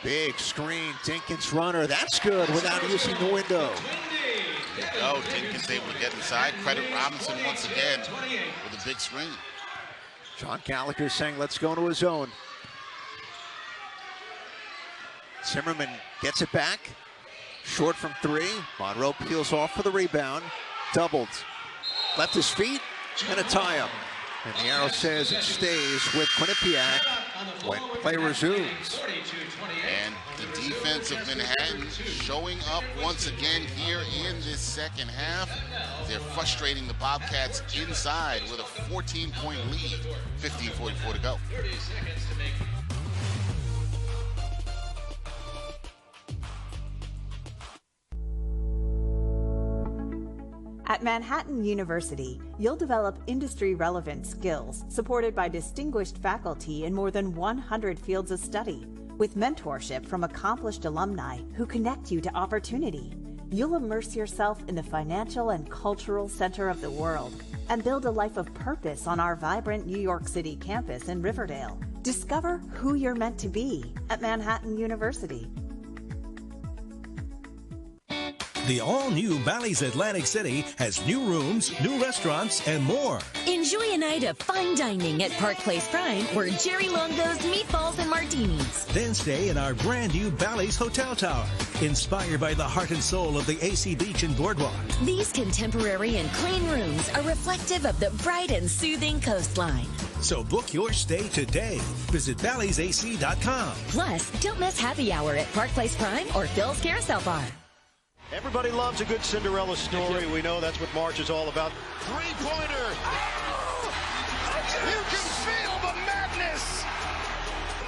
Big screen, Dinkins runner. That's good without using the window. There you go, Dinkins able to get inside. Credit Robinson once again with a big screen. John Gallagher saying, let's go to his zone. Zimmerman gets it back. Short from 3. Monroe peels off for the rebound. Doubled. Left his feet and a tie-up. And the arrow says it stays with Quinnipiac when play resumes. And the defense of Manhattan showing up once again here in this second half. They're frustrating the Bobcats inside with a 14-point lead. 15:44 to go. At Manhattan University, you'll develop industry-relevant skills supported by distinguished faculty in more than 100 fields of study. With mentorship from accomplished alumni who connect you to opportunity, you'll immerse yourself in the financial and cultural center of the world and build a life of purpose on our vibrant New York City campus in Riverdale. Discover who you're meant to be at Manhattan University. The all-new Bally's Atlantic City has new rooms, new restaurants, and more. Enjoy a night of fine dining at Park Place Prime, where Jerry Longo's meatballs and martinis. Then stay in our brand new Bally's Hotel Tower, inspired by the heart and soul of the AC Beach and Boardwalk. These contemporary and clean rooms are reflective of the bright and soothing coastline. So book your stay today. Visit Bally'sAC.com. Plus, don't miss happy hour at Park Place Prime or Phil's Carousel Bar. Everybody loves a good Cinderella story. We know that's what March is all about. Three-pointer. You can feel the madness.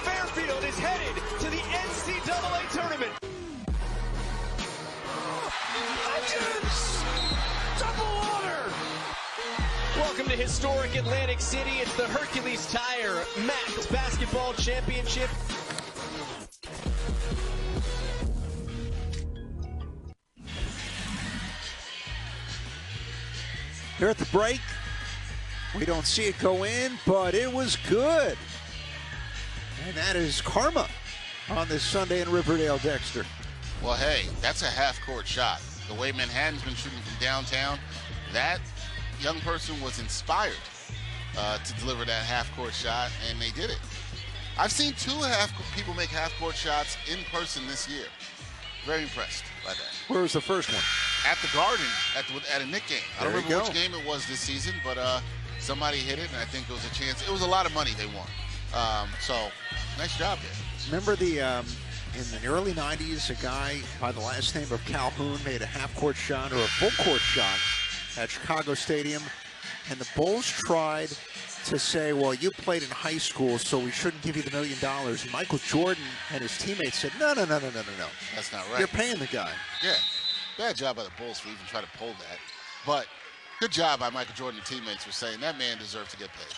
Fairfield is headed to the NCAA tournament. Double order. Welcome to historic Atlantic City. It's the Hercules Tire Max Basketball Championship. Here at the break, we don't see it go in, but it was good. And that is karma on this Sunday in Riverdale, Dexter. Well, hey, that's a half-court shot. The way Manhattan's been shooting from downtown, that young person was inspired to deliver that half-court shot, and they did it. I've seen two people make half-court shots in person this year. Very impressed by that. Where was the first one? At the Garden, at a Knick game. I don't remember which game it was this season, but somebody hit it, and I think it was a chance. It was a lot of money they won. So, nice job there. Remember in the early 90s, a guy by the last name of Calhoun made a half-court shot or a full-court shot at Chicago Stadium, and the Bulls tried to say, well, you played in high school, so we shouldn't give you the $1 million. And Michael Jordan and his teammates said, no. That's not right. You're paying the guy. Yeah. Bad job by the Bulls for even trying to pull that. But good job by Michael Jordan and teammates for saying that man deserved to get paid.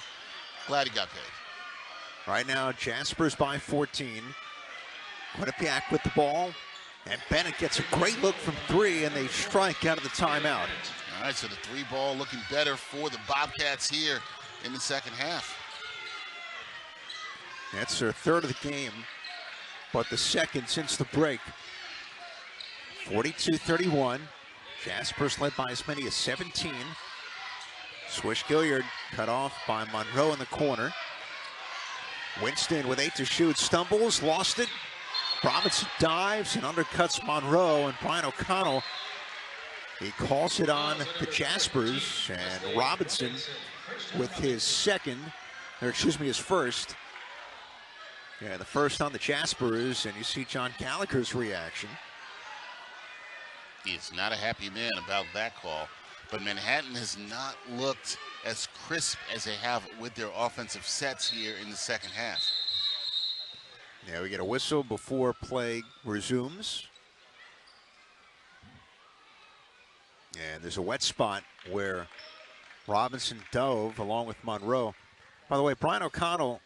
Glad he got paid. Right now, Jaspers by 14. Quinnipiac with the ball. And Bennett gets a great look from three, and they strike out of the timeout. All right, so the three ball looking better for the Bobcats here in the second half. That's their third of the game, but the second since the break. 42-31. Jaspers led by as many as 17. Swish Gilliard cut off by Monroe in the corner. Winston with 8 to shoot, stumbles, lost it. Robinson dives and undercuts Monroe, and Brian O'Connell, he calls it on the Jaspers, and Robinson with his his first. Yeah, the first on the Jaspers, and you see John Gallagher's reaction. He is not a happy man about that call, but Manhattan has not looked as crisp as they have with their offensive sets here in the second half. Yeah, we get a whistle before play resumes. And there's a wet spot where Robinson dove along with Monroe. By the way, Brian O'Connell,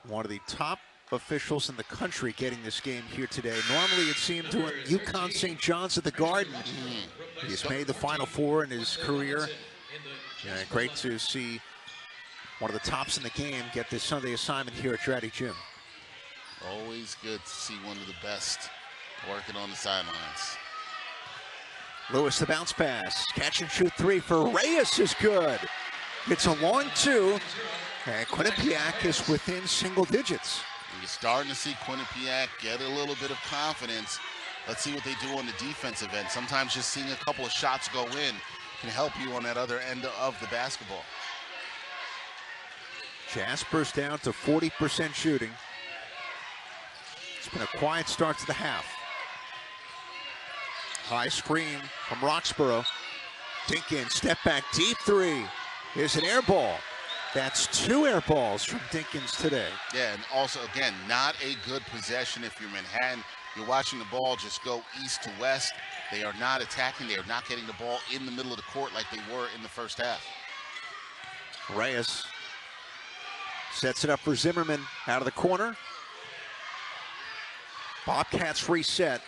one of the top officials in the country getting this game here today. Normally you'd see him doing UConn St. John's at the Garden. He's made the Final Four in his career. Great to see one of the tops in the game get this Sunday assignment here at Dratty Gym. Always good to see one of the best working on the sidelines. Lewis, the bounce pass. Catch and shoot three for Reyes is good. It's a long two, and Quinnipiac is within single digits. You're starting to see Quinnipiac get a little bit of confidence. Let's see what they do on the defensive end. Sometimes just seeing a couple of shots go in can help you on that other end of the basketball. Jaspers down to 40% shooting. It's been a quiet start to the half. High screen from Roxborough. Dinkins, step back, deep three. Here's an air ball. That's 2 air balls from Dinkins today. Yeah, and also, again, not a good possession if you're Manhattan. You're watching the ball just go east to west. They are not attacking. They are not getting the ball in the middle of the court like they were in the first half. Reyes sets it up for Zimmerman out of the corner. Bobcats reset.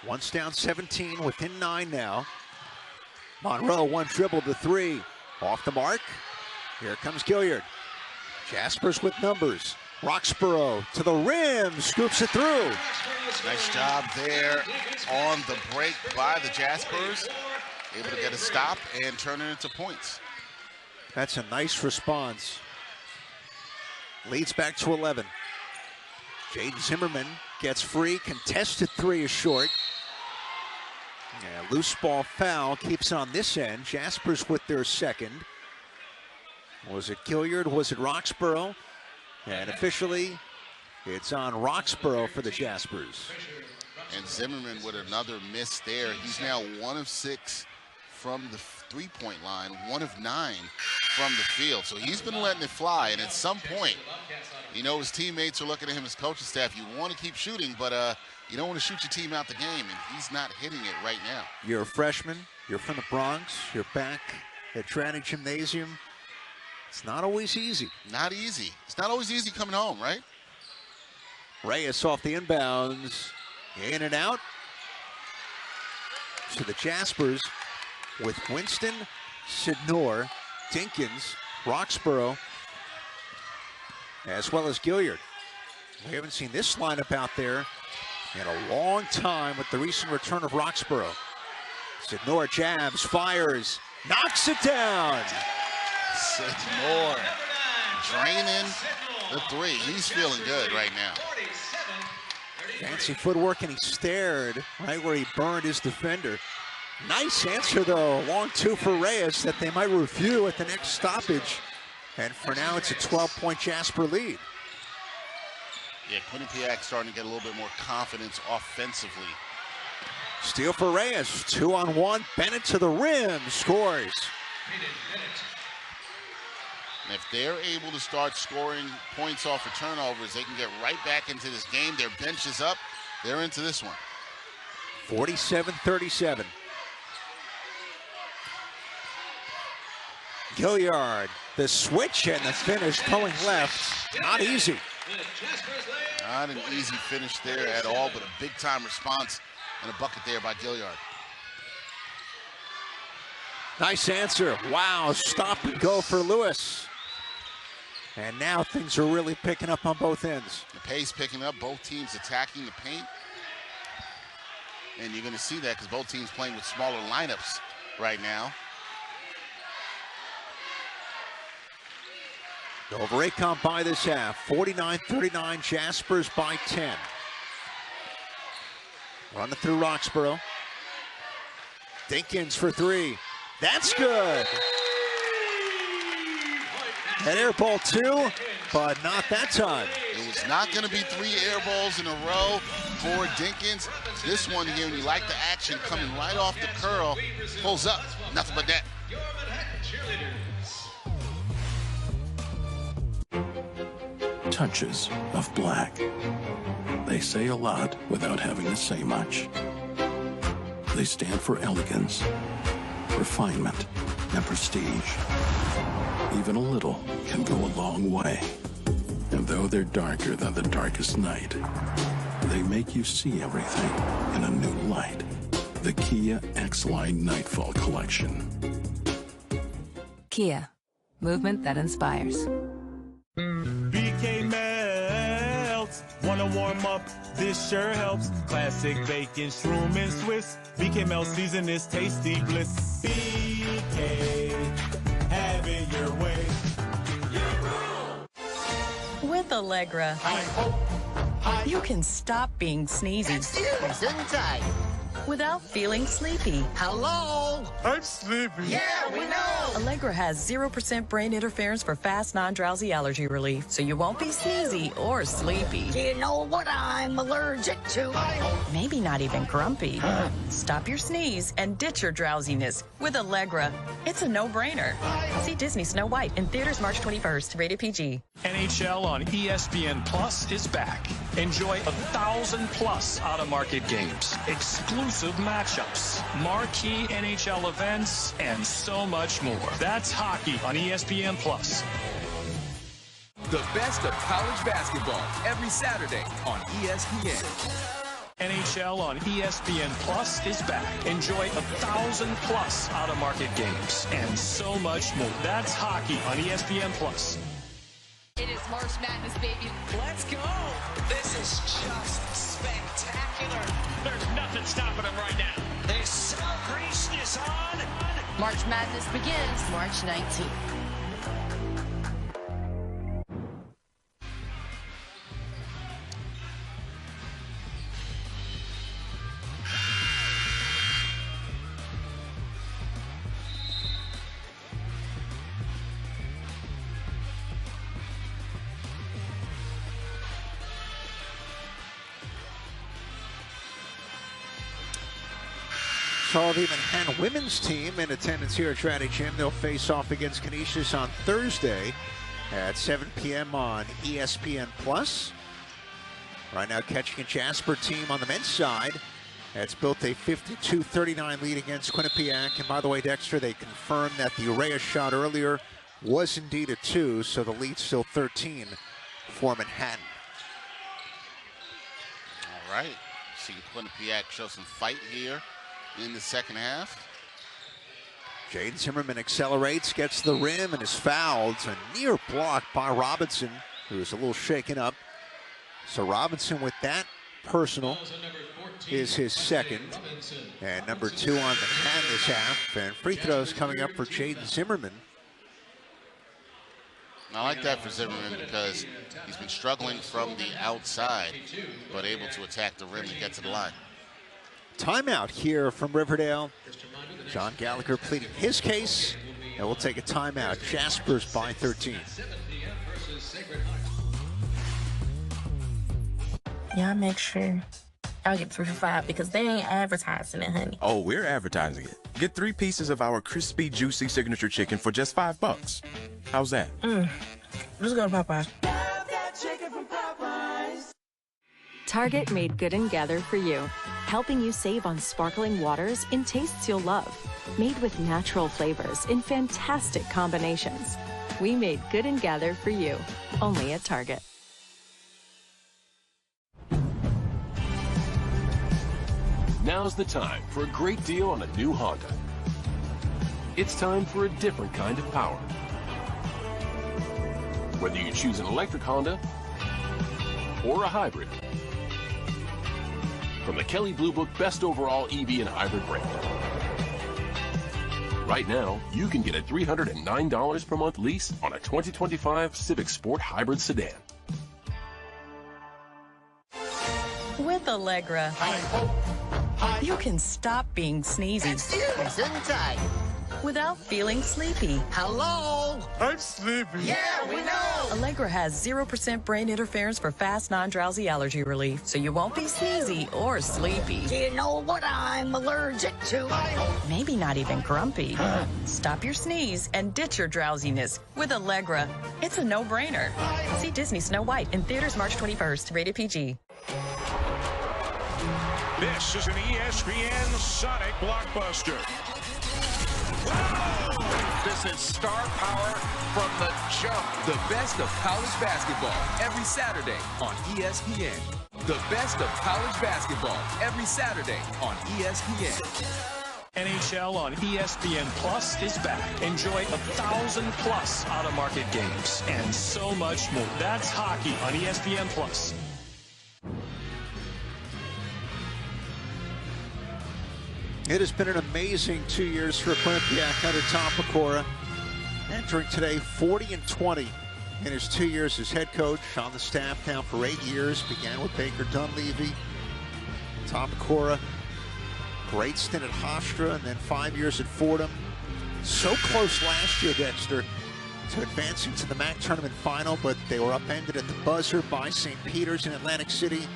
Once down 17, within 9 now. Monroe, one dribble to 3. Off the mark. Here comes Gilliard. Jaspers with numbers. Roxborough to the rim, scoops it through. Nice job there on the break by the Jaspers. Able to get a stop and turn it into points. That's a nice response. Leads back to 11. Jaden Zimmerman gets free. Contested 3 is short. Yeah, loose ball foul keeps it on this end. Jaspers with their second. Was it Gilliard? Was it Roxborough? And officially, it's on Roxborough for the Jaspers. And Zimmerman with another miss there. He's now 1 of 6 from the three-point line, 1 of 9 from the field. So he's been letting it fly. And at some point, you know, his teammates are looking at him, his coaching staff. You want to keep shooting, but you don't want to shoot your team out the game. And he's not hitting it right now. You're a freshman. You're from the Bronx. You're back at Tranny Gymnasium. It's not always easy. Not easy. It's not always easy coming home, right? Reyes off the inbounds. In and out. So the Jaspers with Winston, Sidnor, Dinkins, Roxborough, as well as Gilliard. We haven't seen this lineup out there in a long time with the recent return of Roxborough. Sidnor jabs, fires, knocks it down. Sidnor draining the 3. He's feeling good right now. Fancy footwork, and he stared right where he burned his defender. Nice answer, though. Long 2 for Reyes that they might review at the next stoppage. And for now, it's a 12-point Jasper lead. Yeah, Quinnipiac starting to get a little bit more confidence offensively. Steal for Reyes. 2-on-1. Bennett to the rim. Scores. And if they're able to start scoring points off of turnovers, they can get right back into this game. Their bench is up. They're into this one. 47-37. Gilliard, the switch and the finish pulling left. Not easy. Not an easy finish there at all, but a big-time response and a bucket there by Gilliard. Nice answer. Wow, stop and go for Lewis. And now things are really picking up on both ends. The pace picking up, both teams attacking the paint. And you're going to see that because both teams playing with smaller lineups right now. Over 8 count by this half. 49-39, Jaspers by 10. Running through Roxborough. Dinkins for 3. That's good. An air ball 2, but not that time. It was not going to be 3 air balls in a row for Dinkins. This one here, and you like the action coming right off the curl, pulls up, nothing but that. Touches of black. They say a lot without having to say much. They stand for elegance, refinement, and prestige. Even a little can go a long way. And though they're darker than the darkest night, they make you see everything in a new light. The Kia X-Line Nightfall Collection. Kia, movement that inspires. BK melts. Wanna warm up? This sure helps. Classic bacon, shroom, and Swiss. BK melt season is tasty bliss. BK, have it your way. With Allegra, you can stop being sneezy. Shouldn't I? Without feeling sleepy. Hello? I'm sleepy. Yeah, we know. Allegra has 0% brain interference for fast, non-drowsy allergy relief, so you won't be sneezy or sleepy. Do you know what I'm allergic to? Maybe not even grumpy. Stop your sneeze and ditch your drowsiness with Allegra. It's a no-brainer. See Disney Snow White in theaters March 21st. Rated PG. NHL on ESPN Plus is back. Enjoy 1,000+ out-of-market games, exclusive matchups, marquee NHL events, and so much more. That's hockey on ESPN+. The best of college basketball every Saturday on ESPN. NHL on ESPN Plus is back. Enjoy 1,000+ out-of-market games and so much more. That's hockey on ESPN Plus. It is March Madness, baby. Let's go. This is just spectacular. There's nothing stopping them right now. The celebration is on. March Madness begins March 19th. Saw the Manhattan women's team in attendance here at Trinity Gym. They'll face off against Quinnipiac on Thursday at 7 p.m. on ESPN+. Right now catching a Jasper team on the men's side that's built a 52-39 lead against Quinnipiac. And by the way, Dexter, they confirmed that the Reyes shot earlier was indeed a 2, so the lead's still 13 for Manhattan. All right, see Quinnipiac show some fight here in the second half. Jaden Zimmerman accelerates, gets the rim, and is fouled. A near block by Robinson, who is a little shaken up. So Robinson with that personal is his second. And number 2 on Manhattan this half. And free throws coming up for Jaden Zimmerman. I like that for Zimmerman because he's been struggling from the outside, but able to attack the rim and get to the line. Timeout here from Riverdale. John Gallagher pleading his case, and we'll take a timeout. Jaspers by 13. Y'all make sure y'all get 3 for $5 because they ain't advertising it, honey. Oh, we're advertising it. Get 3 pieces of our crispy, juicy signature chicken for just $5. How's that? Let's go to Popeyes. Target made Good and Gather for you, helping you save on sparkling waters in tastes you'll love. Made with natural flavors in fantastic combinations. We made Good and Gather for you, only at Target. Now's the time for a great deal on a new Honda. It's time for a different kind of power. Whether you choose an electric Honda or a hybrid. From the Kelley Blue Book Best Overall EV and Hybrid brand. Right now, you can get a $309 per month lease on a 2025 Civic Sport Hybrid Sedan. With Allegra, you can stop being sneezy without feeling sleepy. Hello? I'm sleepy. Yeah, we know. Allegra has 0% brain interference for fast, non-drowsy allergy relief, so you won't be sneezy or sleepy. Do you know what I'm allergic to? Maybe not even grumpy. Stop your sneeze and ditch your drowsiness with Allegra. It's a no-brainer. See Disney Snow White in theaters March 21st. Rated PG. This is an ESPN Sonic blockbuster. This is star power from the jump. The best of college basketball every Saturday on ESPN. The best of college basketball every Saturday on ESPN. NHL on ESPN Plus is back. Enjoy 1,000+ out-of-market games and so much more. That's hockey on ESPN Plus. It has been an amazing 2 years for Quinnipiac under Tom Pecora. Entering today 40-20 in his 2 years as head coach. On the staff now for 8 years. Began with Baker Dunleavy. Tom Pecora, great stint at Hofstra, and then 5 years at Fordham. So close last year, Dexter, to advancing to the MAC tournament final, but they were upended at the buzzer by St. Peter's in Atlantic City.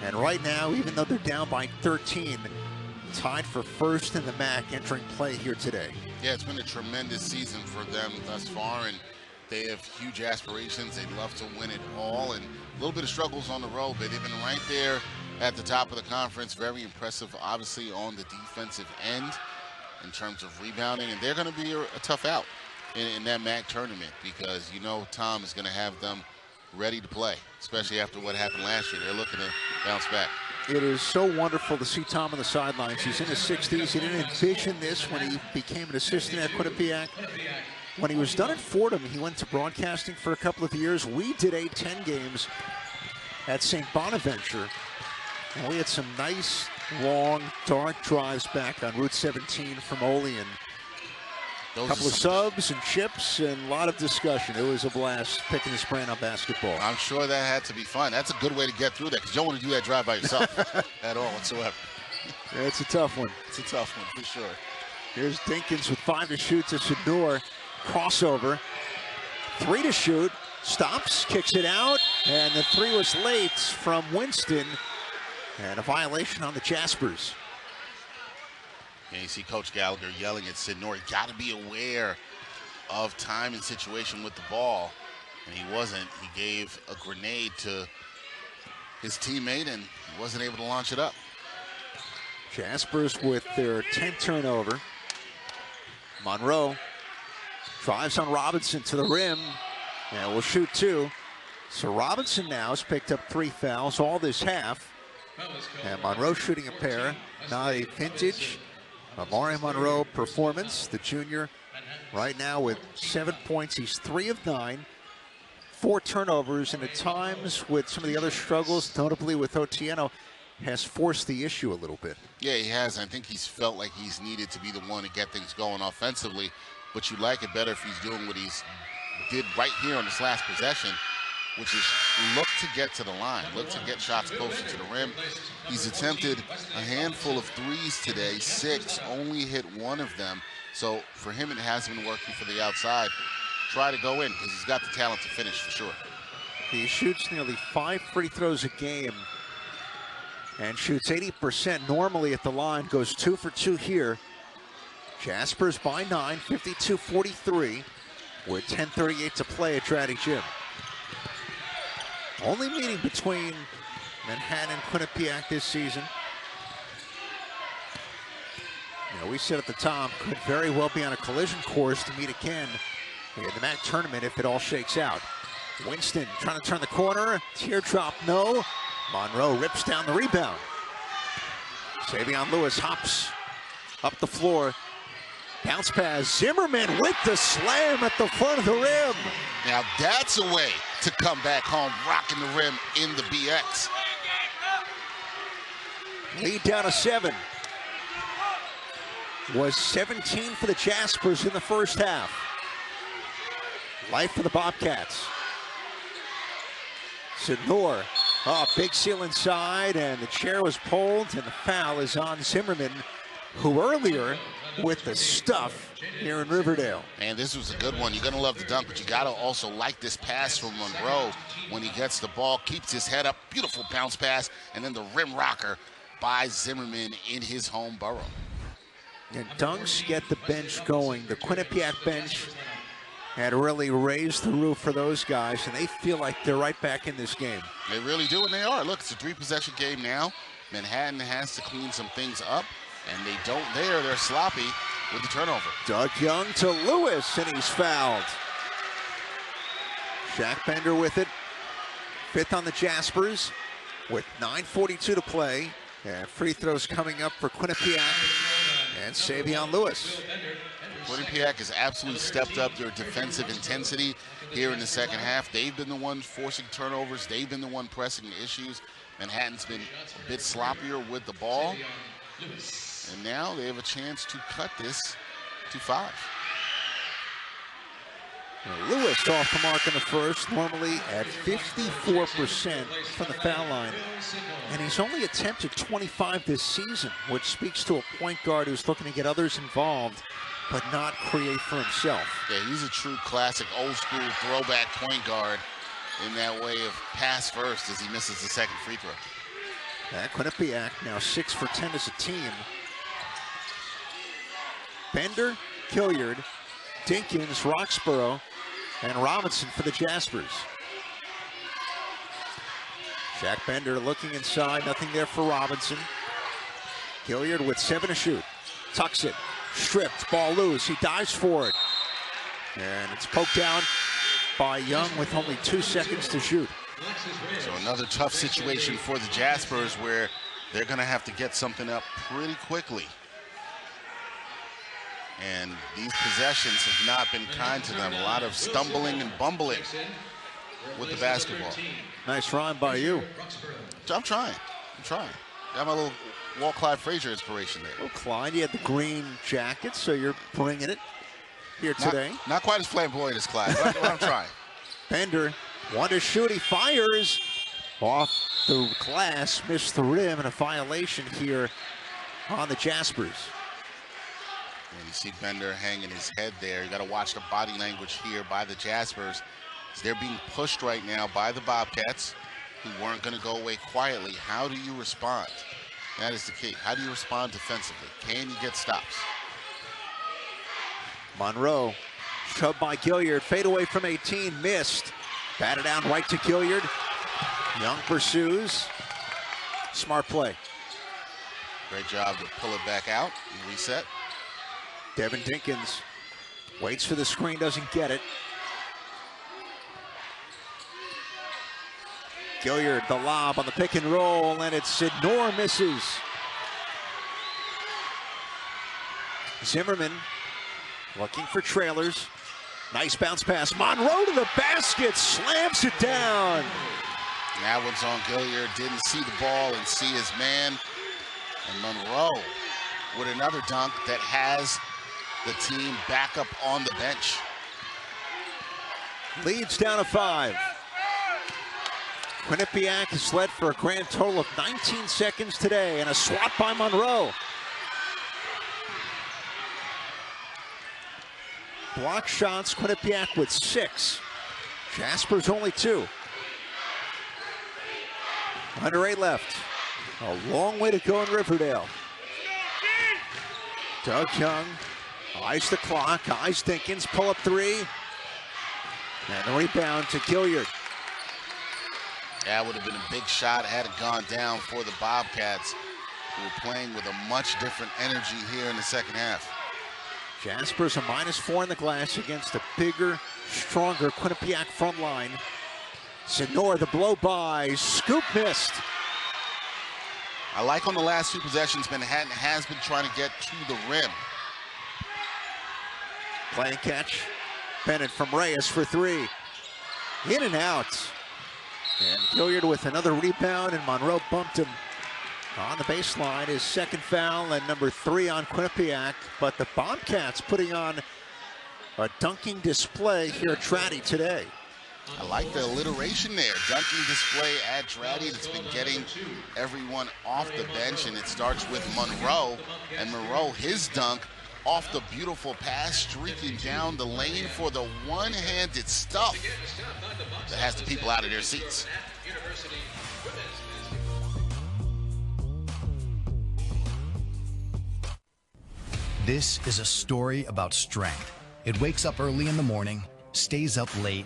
And right now, even though they're down by 13, tied for first in the MAC entering play here today. Yeah, it's been a tremendous season for them thus far, and they have huge aspirations. They love to win it all, and a little bit of struggles on the road, but they've been right there at the top of the conference. Very impressive, obviously, on the defensive end in terms of rebounding, and they're going to be a tough out in that MAC tournament because you know Tom is going to have them ready to play, especially after what happened last year. They're looking to bounce back. It is so wonderful to see Tom on the sidelines. He's in his 60s. He didn't envision this when he became an assistant at Quinnipiac. When he was done at Fordham, he went to broadcasting for a couple of years. We did 8-10 games at St. Bonaventure, and we had some nice, long, dark drives back on Route 17 from Olean. A couple of subs and chips and a lot of discussion. It was a blast picking his brain on basketball. I'm sure that had to be fun. That's a good way to get through that because you don't want to do that drive by yourself at all whatsoever. Yeah, it's a tough one. It's a tough one for sure. Here's Dinkins with 5 to shoot to Sador. Crossover. 3 to shoot. Stops, kicks it out, and the 3 was late from Winston. And a violation on the Jaspers. And you see Coach Gallagher yelling at Sid Nori, got to be aware of time and situation with the ball. And he wasn't. He gave a grenade to his teammate, and he wasn't able to launch it up. Jaspers with their 10th turnover. Monroe drives on Robinson to the rim, and will shoot 2. So Robinson now has picked up 3 fouls all this half. And Monroe shooting a pair. Now a vintage Amari Monroe performance, the junior, right now with 7 points. He's 3 of 9, 4 turnovers, and at times with some of the other struggles, notably with Otieno, has forced the issue a little bit. Yeah, he has. I think he's felt like he's needed to be the one to get things going offensively, but you like it better if he's doing what he's did right here on this last possession, which is look to get to the line, look to get shots closer to the rim. He's attempted a handful of threes today, 6, only hit 1 of them. So for him, it hasn't been working for the outside. Try to go in because he's got the talent to finish for sure. He shoots nearly 5 free throws a game and shoots 80% normally at the line, goes 2 for 2 here. Jaspers by 9, 52-43 with 10:38 to play at Draddy Gym. Only meeting between Manhattan and Quinnipiac this season. You know, we said at the top, could very well be on a collision course to meet again in the MAC tournament if it all shakes out. Winston trying to turn the corner. Teardrop, no. Monroe rips down the rebound. Savion Lewis hops up the floor. Bounce pass. Zimmerman with the slam at the front of the rim. Now that's a way to come back home, rocking the rim in the BX. Lead down to 7. Was 17 for the Jaspers in the first half. Life for the Bobcats. Sidnor, big seal inside, and the chair was pulled, and the foul is on Zimmerman, who earlier with the stuff here in Riverdale. Man, this was a good one. You're going to love the dunk, but you got to also like this pass from Monroe when he gets the ball, keeps his head up, beautiful bounce pass, and then the rim rocker by Zimmerman in his home borough. And dunks get the bench going. The Quinnipiac bench had really raised the roof for those guys, and they feel like they're right back in this game. They really do, and they are. Look, it's a 3-possession game now. Manhattan has to clean some things up, and they don't there. They're sloppy with the turnover. Doug Young to Lewis, and he's fouled. Shaq Bender with it. 5th on the Jaspers with 9:42 to play. And free throws coming up for Quinnipiac and Savion Lewis. Quinnipiac has absolutely stepped up their defensive intensity here in the second half. They've been the ones forcing turnovers. They've been the one pressing issues. Manhattan's been a bit sloppier with the ball. And now they have a chance to cut this to 5. Lewis off the mark in the first, normally at 54% from the foul line. And he's only attempted 25 this season, which speaks to a point guard who's looking to get others involved, but not create for himself. Yeah, he's a true classic old school throwback point guard in that way of pass first as he misses the second free throw. Quinnipiac now 6 for 10 as a team. Bender, Killiard, Dinkins, Roxborough, and Robinson for the Jaspers. Jack Bender looking inside, nothing there for Robinson. Gilliard with 7 to shoot. Tucks it, stripped, ball loose, he dives for it. And it's poked down by Young with only 2 seconds to shoot. So another tough situation for the Jaspers where they're gonna have to get something up pretty quickly. And these possessions have not been kind to them. A lot of stumbling and bumbling with the basketball. Nice run by you. I'm trying. Got my little Walt Clyde Frazier inspiration there. Well, Clyde, you had the green jacket, so you're bringing it here today. Not quite as flamboyant as Clyde, but I'm trying. Bender, 1 to shoot, he fires off the glass, missed the rim, and a violation here on the Jaspers. And you see Bender hanging his head there. You got to watch the body language here by the Jaspers. They're being pushed right now by the Bobcats, who weren't going to go away quietly. How do you respond? That is the key. How do you respond defensively? Can you get stops? Monroe, shoved by Gilliard, fade away from 18, missed. Batted down right to Gilliard. Young pursues. Smart play. Great job to pull it back out and reset. Devin Dinkins waits for the screen, doesn't get it. Gilliard, the lob on the pick and roll, and it's Sidnor misses. Zimmerman looking for trailers. Nice bounce pass. Monroe to the basket, slams it down. That one's on Gilliard. Didn't see the ball and see his man. And Monroe with another dunk that has the team back up on the bench. Leads down to 5. Quinnipiac has led for a grand total of 19 seconds today, and a swat by Monroe. Block shots, Quinnipiac with 6. Jaspers only 2. Under 8 left. A long way to go in Riverdale. Doug Young eyes the clock, eyes Dinkins, pull up 3. And a rebound to Gilliard. That would have been a big shot had it gone down for the Bobcats, who were playing with a much different energy here in the second half. Jaspers a -4 in the glass against a bigger, stronger Quinnipiac front line. Sidnor, the blow by, scoop missed. I like on the last 2 possessions, Manhattan has been trying to get to the rim. Play and catch. Bennett from Reyes for 3. In and out. And Gilliard with another rebound, and Monroe bumped him on the baseline. His second foul and number 3 on Quinnipiac. But the Bobcats putting on a dunking display here at Tratty today. I like the alliteration there. Dunking display at Tratty that's been getting everyone off the bench, and it starts with Monroe. And Monroe, his dunk off the beautiful pass, streaking down the lane for the one-handed stuff that has the people out of their seats. This is a story about strength. It wakes up early in the morning, stays up late,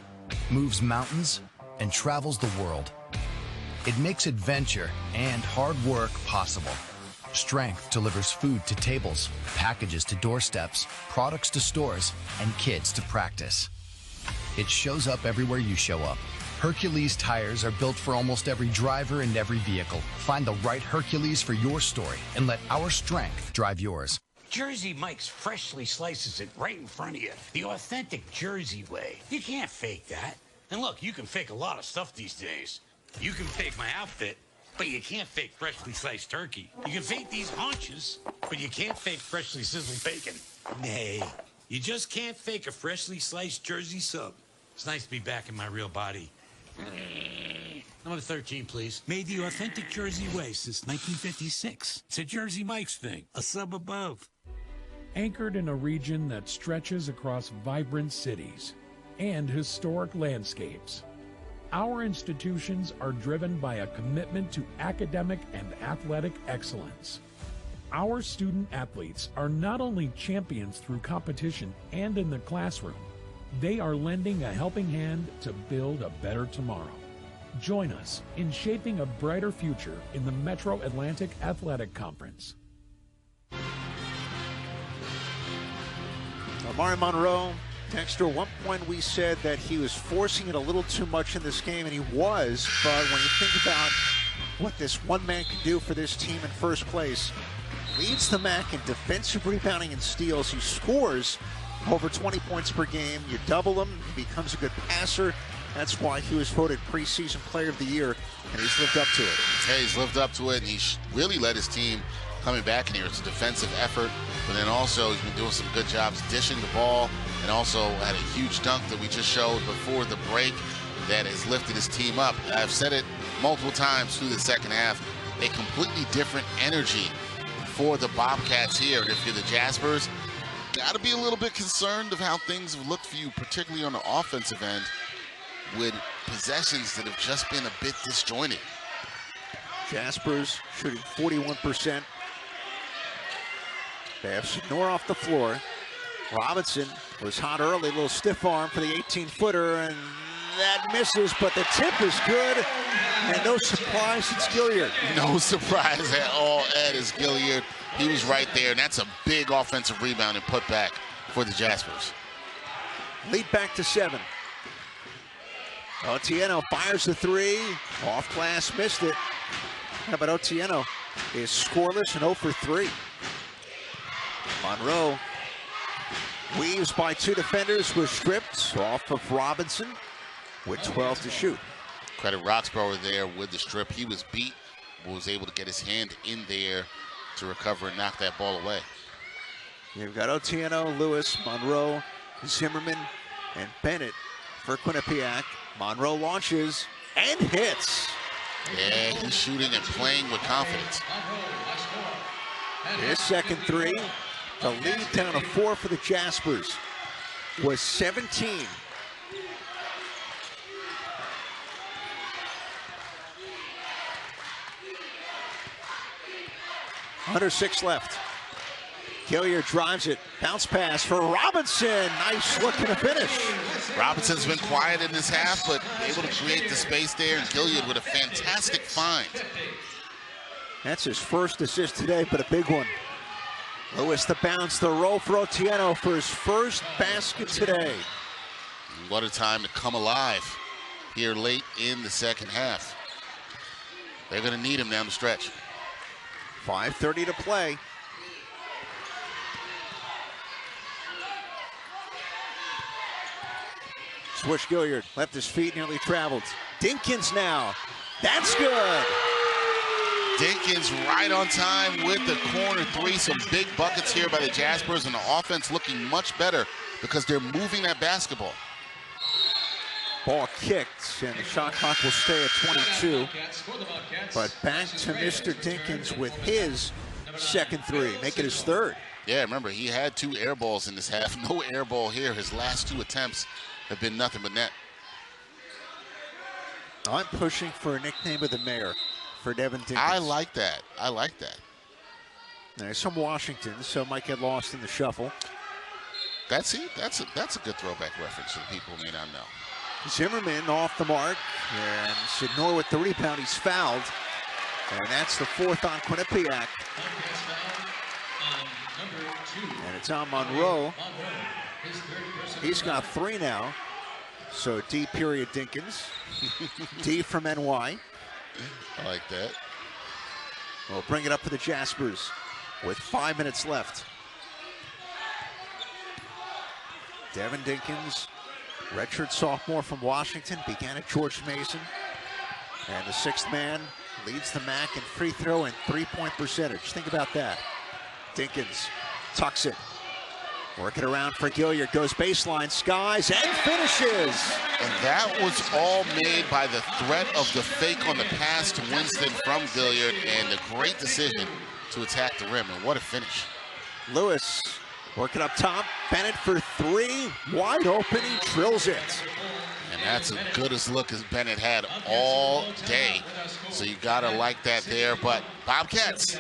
moves mountains, and travels the world. It makes adventure and hard work possible. Strength delivers food to tables, packages to doorsteps, products to stores, and kids to practice. It shows up everywhere you show up. Hercules tires are built for almost every driver and every vehicle. Find the right Hercules for your story and let our strength drive yours. Jersey Mike's freshly slices it right in front of you. The authentic Jersey way. You can't fake that. And look, you can fake a lot of stuff these days. You can fake my outfit, but you can't fake freshly sliced turkey. You can fake these haunches, but you can't fake freshly sizzled bacon. Nay, you just can't fake a freshly sliced Jersey sub. It's nice to be back in my real body. Number 13, please. Made the authentic Jersey way since 1956. It's a Jersey Mike's thing, a sub above. Anchored in a region that stretches across vibrant cities and historic landscapes, our institutions are driven by a commitment to academic and athletic excellence. Our student athletes are not only champions through competition and in the classroom, They are lending a helping hand to build a better tomorrow. Join us in shaping a brighter future in the Metro Atlantic Athletic Conference. Amari Monroe, Dexter, at one point we said that he was forcing it a little too much in this game, and he was, but when you think about what this one man can do for this team in first place, leads the MAC in defensive rebounding and steals. He scores over 20 points per game. You double him, he becomes a good passer. That's why he was voted preseason player of the year, and he's lived up to it. Yeah, he's lived up to it, and he's really led his team coming back in here. It's a defensive effort, but then also he's been doing some good jobs dishing the ball, and also had a huge dunk that we just showed before the break that has lifted his team up. I've said it multiple times through the second half, a completely different energy for the Bobcats here. And if you're the Jaspers, got to be a little bit concerned of how things have looked for you, particularly on the offensive end, with possessions that have just been a bit disjointed. Jaspers shooting 41%. They have Senor off the floor. Robinson was hot early, a little stiff arm for the 18-footer, and that misses, but the tip is good, and no surprise, it's Gilliard. No surprise at all, Ed, is Gilliard. He was right there, and that's a big offensive rebound and put back for the Jaspers. Lead back to 7. Otieno fires the three. Off glass, missed it. How about Otieno is scoreless and 0 for 3. Monroe weaves by 2 defenders, was stripped off of Robinson with 12 to shoot. Credit Roxborough there with the strip. He was beat, was able to get his hand in there to recover and knock that ball away. You've got Otieno, Lewis, Monroe, Zimmerman, and Bennett for Quinnipiac. Monroe launches and hits. Yeah, he's shooting and playing with confidence. His second three. The lead down to 4 for the Jaspers was 17. Under 6 left. Gilliard drives it. Bounce pass for Robinson. Nice look and a finish. Robinson's been quiet in this half, but able to create the space there, and Gilliard with a fantastic find. That's his first assist today, but a big one. Lewis the bounce, the roll for Otieno for his first basket today. What a time to come alive here late in the second half. They're going to need him down the stretch. 5:30 to play. Swish Gilliard, left his feet, nearly traveled. Dinkins now, that's good. Dinkins right on time with the corner three. Some big buckets here by the Jaspers, and the offense looking much better because they're moving that basketball. Ball kicked, and the shot clock will stay at 22. But back to Mr. Dinkins with his second three, make it his third. Yeah, remember, he had 2 air balls in this half. No air ball here. His last 2 attempts have been nothing but net. I'm pushing for a nickname of the mayor for Devin Dinkins. I like that. I like that. There's some Washington, so might get lost in the shuffle. That's a good throwback reference that people may not know. Zimmerman off the mark, and Sidnor with the rebound. He's fouled, and that's the 4th on Quinnipiac. And it's on Monroe. He's got 3 now. So D period Dinkins. D from NY. I like that. We'll bring it up for the Jaspers with 5 minutes left. Devin Dinkins, redshirt sophomore from Washington, began at George Mason. And the 6th man leads the MAC in free throw and 3-point percentage. Think about that. Dinkins tucks it. Working around for Gilliard, goes baseline, skies, and finishes. And that was all made by the threat of the fake on the pass to Winston from Gilliard, and a great decision to attack the rim, and what a finish. Lewis working up top, Bennett for 3, wide open, he drills it. And that's as good as look as Bennett had all day. So you gotta like that there, but Bobcats,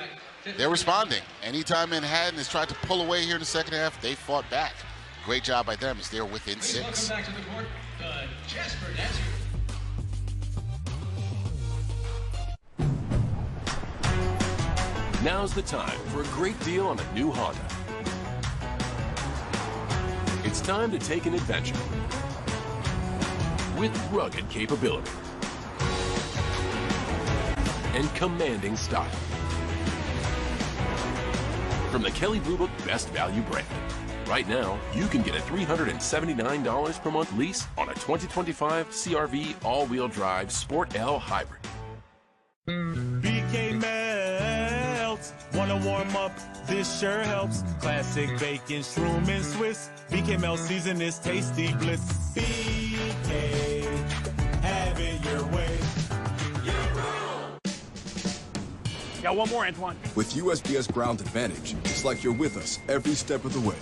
they're responding. Anytime Manhattan has tried to pull away here in the second half, they fought back. Great job by them as they're within 6. Welcome back to the court, the Jasper Dancers. Now's the time for a great deal on a new Honda. It's time to take an adventure with rugged capability and commanding style. From the Kelley Blue Book Best Value brand. Right now, you can get a $379 per month lease on a 2025 CR-V all-wheel drive Sport L Hybrid. BK Melts, wanna warm up? This sure helps. Classic bacon, shroom, and Swiss. BK Melt season is tasty bliss. BK, have it your way. Yeah, one more, Antoine. With USPS Ground Advantage, it's like you're with us every step of the way.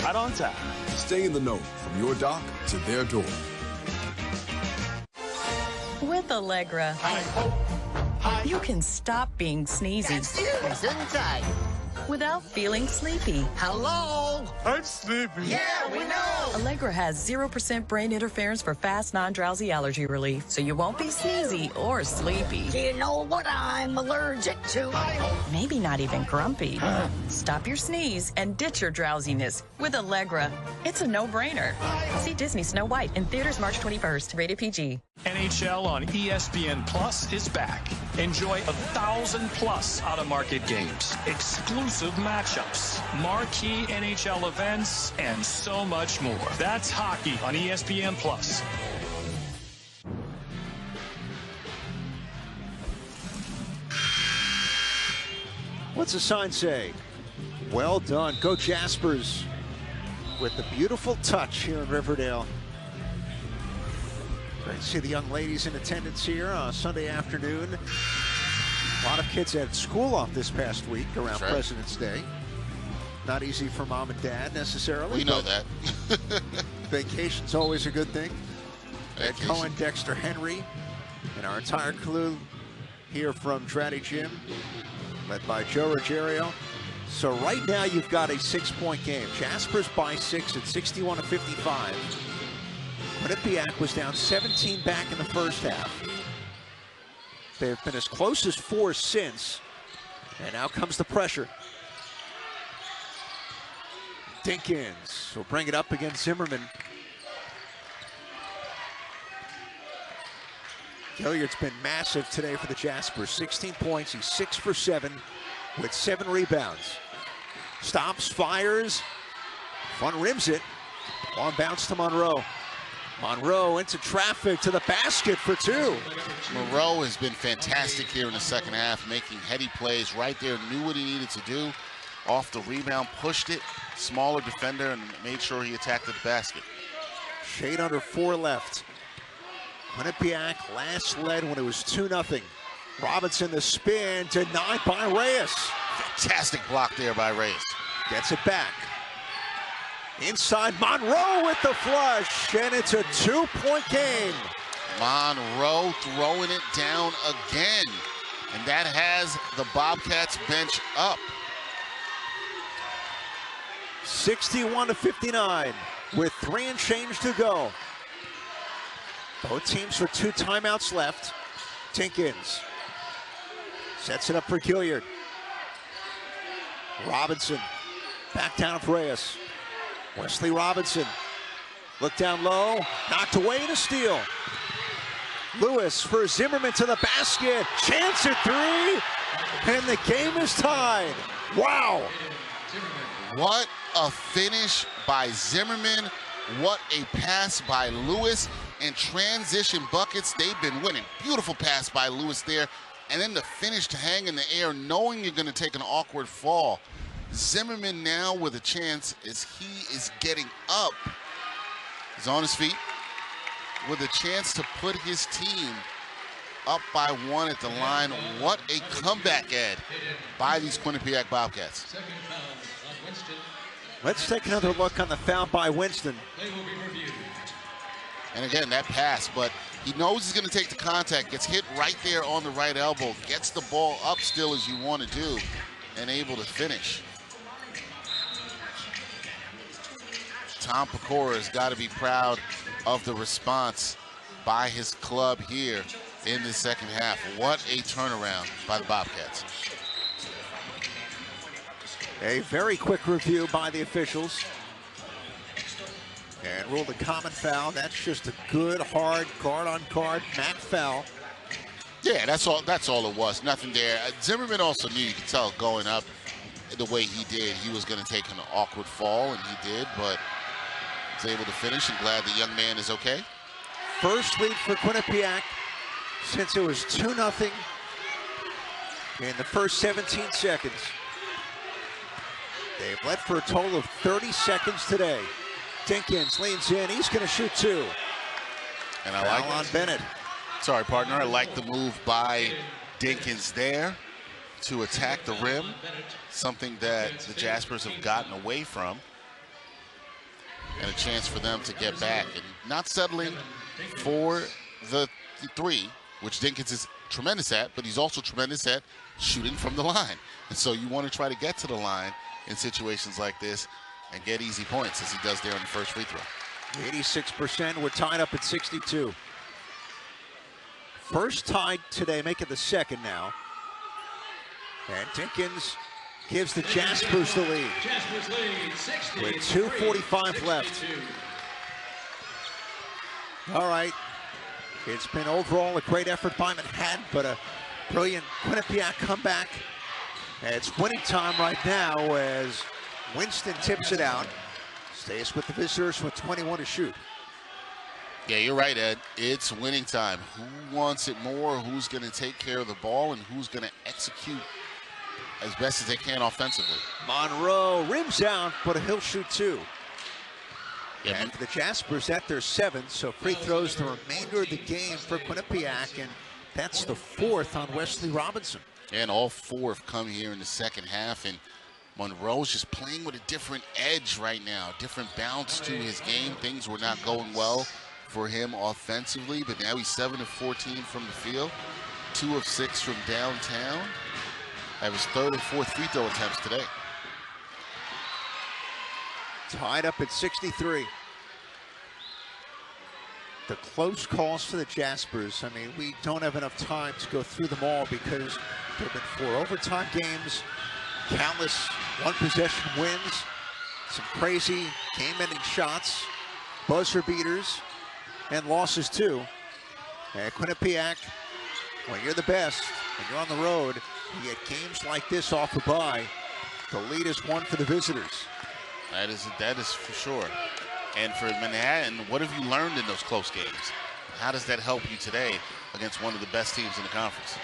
Right on time. Stay in the know from your dock to their door. With Allegra, you can stop being sneezy without feeling sleepy. Hello? I'm sleepy. Yeah, we know. Allegra has 0% brain interference for fast, non-drowsy allergy relief, so you won't be sneezy or sleepy. Do you know what I'm allergic to? Maybe not even grumpy. Stop your sneeze and ditch your drowsiness with Allegra. It's a no-brainer. See Disney Snow White in theaters March 21st. Rated PG. NHL on ESPN Plus is back. Enjoy 1,000+ out-of-market games, exclusive matchups, marquee NHL events, and so much more. That's hockey on ESPN Plus. What's the sign say? Well done. Go Jaspers with the beautiful touch here in Riverdale. Great to see the young ladies in attendance here on Sunday afternoon. A lot of kids had school off this past week around President's Day. Not easy for mom and dad necessarily. We know that. Vacation's always a good thing. Ed Cohen, Dexter Henry, and our entire crew here from Tratty Gym, led by Joe Ruggiero. So right now you've got a 6-point game. Jaspers by 6 at 61-55. Quinnipiac was down 17 back in the first half. They've been as close as 4 since. And now comes the pressure. Dinkins will bring it up against Zimmerman. Gilliard's been massive today for the Jaspers. 16 points, he's 6 for 7 with 7 rebounds. Stops, fires, front rims it. Long bounce to Monroe. Monroe into traffic to the basket for 2. Monroe has been fantastic here in the second half, making heady plays right there, knew what he needed to do. Off the rebound, pushed it, smaller defender, and made sure he attacked the basket. Shade under 4 left. Quinnipiac last led when it was 2-0. Robinson the spin, denied by Reyes. Fantastic block there by Reyes. Gets it back. Inside, Monroe with the flush, and it's a 2-point game. Monroe throwing it down again, and that has the Bobcats bench up. 61-59 with 3 and change to go. Both teams with 2 timeouts left. Tinkins sets it up for Gilliard. Robinson back down for Reyes. Wesley Robinson, look down low, knocked away to steal. Lewis for Zimmerman to the basket, chance at 3, and the game is tied. Wow. What a finish by Zimmerman. What a pass by Lewis. And transition buckets, they've been winning. Beautiful pass by Lewis there. And then the finish to hang in the air, knowing you're going to take an awkward fall. Zimmerman now with a chance as he is getting up. He's on his feet with a chance to put his team up by 1 at the line. What a comeback, Ed, by these Quinnipiac Bobcats. Let's take another look on the foul by Winston. And again, that pass, but he knows he's going to take the contact, gets hit right there on the right elbow, gets the ball up still as you want to do, and able to finish. Tom Pecora has got to be proud of the response by his club here in the second half. What a turnaround by the Bobcats. A very quick review by the officials. And ruled a common foul. That's just a good, hard, guard-on-guard mat foul. Yeah, that's all it was. Nothing there. Zimmerman also knew, you could tell going up the way he did, he was going to take an awkward fall, and he did, but was able to finish, and glad the young man is okay. First lead for Quinnipiac since it was 2-0 in the first 17 seconds. They've led for a total of 30 seconds today. Dinkins leans in, he's going to shoot two. And I like on Bennett. Sorry, partner, I like the move by Dinkins there to attack the rim, something that the Jaspers have gotten away from, and a chance for them to get back. And not settling for the three, which Dinkins is tremendous at, but he's also tremendous at shooting from the line. And so you want to try to get to the line in situations like this and get easy points, as he does there on the first free throw. 86%, we're tied up at 62. First tied today, make it the second now. And Dinkins gives the Jaspers the lead. With 2:45 left. All right, it's been overall a great effort by Manhattan, but a brilliant Quinnipiac comeback. And it's winning time right now as Winston tips it out. Stays with the visitors with 21 to shoot. Yeah, you're right, Ed. It's winning time. Who wants it more? Who's going to take care of the ball? And who's going to execute as best as they can offensively? Monroe rims out, but he'll shoot two. Yeah, and for the Jaspers, at their seventh, so free throws the remainder of the game for Quinnipiac, and that's the fourth on Wesley Robinson. And all four have come here in the second half, and Monroe's just playing with a different edge right now, different bounce to his game. Things were not going well for him offensively, but now he's 7 of 14 from the field, 2 of 6 from downtown. That was third and fourth free throw attempts today. Tied up at 63. The close calls for the Jaspers. I mean, we don't have enough time to go through them all because there have been 4 overtime games, countless one-possession wins, some crazy game-ending shots, buzzer beaters, and losses too. And Quinnipiac, when you're the best and you're on the road, you get games like this off a bye. The lead is one for the visitors. That is for sure. And for Manhattan, what have you learned in those close games? How does that help you today against one of the best teams in the conference?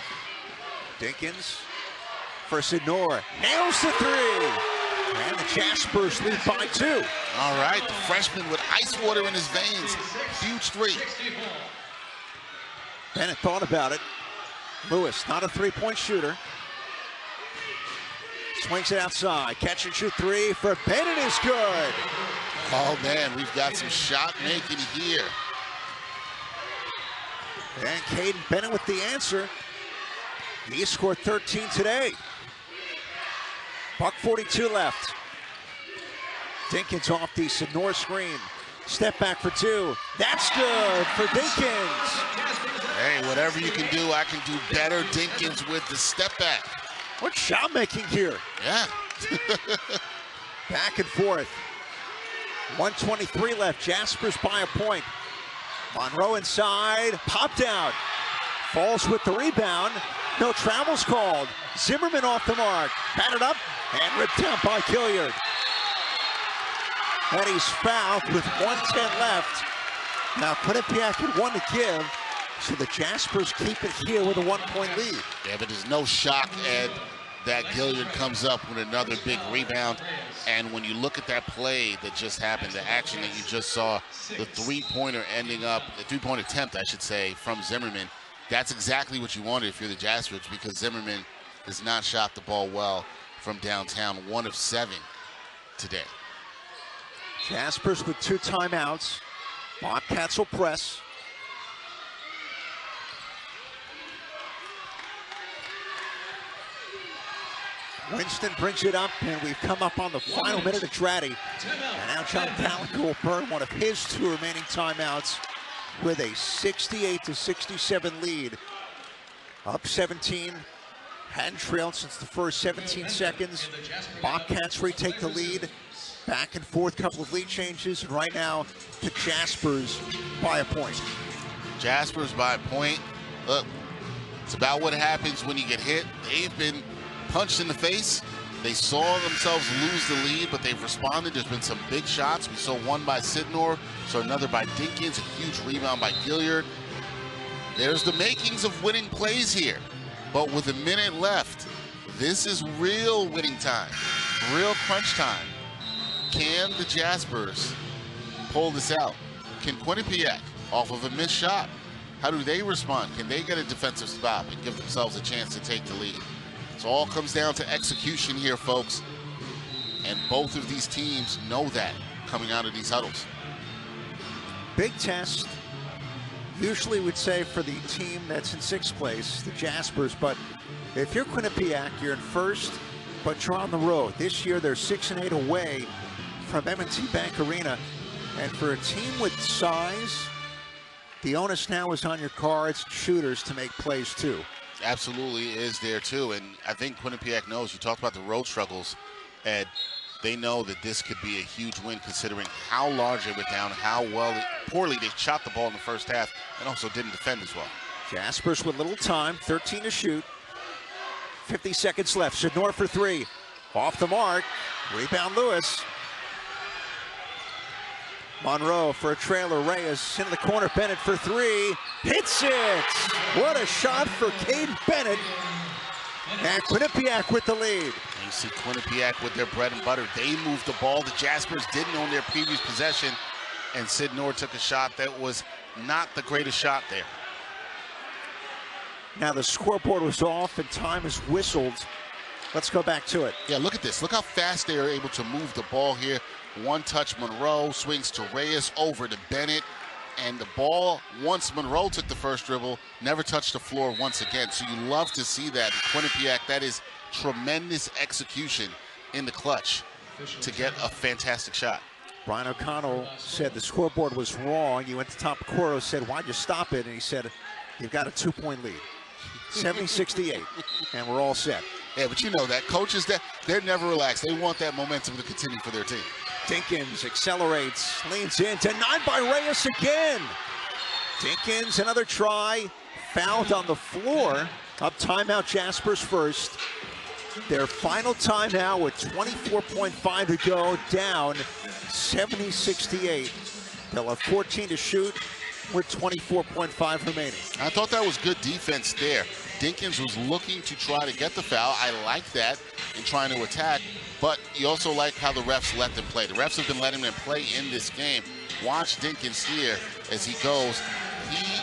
Dinkins for Sidnor, nails the three. And the Jaspers lead by 2. All right, the freshman with ice water in his veins. Huge three. Bennett thought about it. Lewis, not a three-point shooter. Swings it outside. Catch and shoot three for Bennett is good. Oh, man, we've got some shot making here. And Caden Bennett with the answer. He scored 13 today. $1:42 left. Dinkins off the Sidnor screen. Step back for 2. That's good for Dinkins. Hey, whatever you can do, I can do better. Dinkins with the step back. What shot making here? Yeah. Back and forth. 1:23 left. Jaspers by a point. Monroe inside. Popped out. Falls with the rebound. No travels called. Zimmerman off the mark. Batted up and ripped down by Killiard. And he's fouled with 1:10 left. Now Quinnipiac had 1 to give, so the Jaspers keep it here with a 1-point lead. Yeah, but there's no shock, Ed, that Gilliard comes up with another big rebound. And when you look at that play that just happened, the action that you just saw, the three-pointer ending up, the three-point attempt, I should say, from Zimmerman, that's exactly what you wanted if you're the Jaspers, because Zimmerman has not shot the ball well from downtown, 1 of 7 today. Jaspers with 2 timeouts. Bobcats will press. Winston brings it up, and we've come up on the final minute of Dratty. And now John Gallagher will burn one of his 2 remaining timeouts with a 68-67 lead. Up 17, hadn't trailed since the first 17 seconds. Bobcats retake the lead. Back and forth, couple of lead changes, and right now the Jaspers by a point. Jaspers by a point. Look, it's about what happens when you get hit. They've been punched in the face. They saw themselves lose the lead, but they've responded. There's been some big shots. We saw one by Sidnor, saw another by Dinkins, a huge rebound by Gilliard. There's the makings of winning plays here, but with a minute left, this is real winning time, real crunch time. Can the Jaspers pull this out? Can Quinnipiac, off of a missed shot, how do they respond? Can they get a defensive stop and give themselves a chance to take the lead? So all comes down to execution here, folks. And both of these teams know that coming out of these huddles. Big test. Usually we'd say for the team that's in 6th place, the Jaspers, but if you're Quinnipiac, you're in 1st, but you're on the road. This year they're 6-8 away from M&T Bank Arena, and for a team with size, the onus now is on your cards, shooters, to make plays too. Absolutely is there too, and I think Quinnipiac knows. You talked about the road struggles, Ed. They know that this could be a huge win considering how large they were down, how poorly they shot the ball in the first half, and also didn't defend as well. Jaspers with little time, 13 to shoot. 50 seconds left. Sidnor for 3. Off the mark. Rebound Lewis. Monroe for a trailer. Reyes into the corner. Bennett for 3. Hits it! What a shot for Cade Bennett. And Quinnipiac with the lead. You see Quinnipiac with their bread and butter. They moved the ball. The Jaspers didn't own their previous possession. And Sidnor took a shot that was not the greatest shot there. Now the scoreboard was off and time is whistled. Let's go back to it. Yeah, look at this. Look how fast they are able to move the ball here. One touch, Monroe swings to Reyes, over to Bennett. And the ball, once Monroe took the first dribble, never touched the floor once again. So you love to see that. Quinnipiac, that is tremendous execution in the clutch to get a fantastic shot. Brian O'Connell said the scoreboard was wrong. You went to top Coro, said, why'd you stop it? And he said, you've got a 2-point lead. 70-68, and we're all set. Yeah, but you know that. Coaches, they're never relaxed. They want that momentum to continue for their team. Dinkins accelerates, leans in, denied by Reyes again. Dinkins, another try, fouled on the floor. Up timeout, Jaspers first. Their final timeout with 24.5 to go, down 70-68. They'll have 14 to shoot with 24.5 remaining. I thought that was good defense there. Dinkins was looking to try to get the foul. I like that in trying to attack, but you also like how the refs let them play. The refs have been letting them play in this game. Watch Dinkins here as he goes. He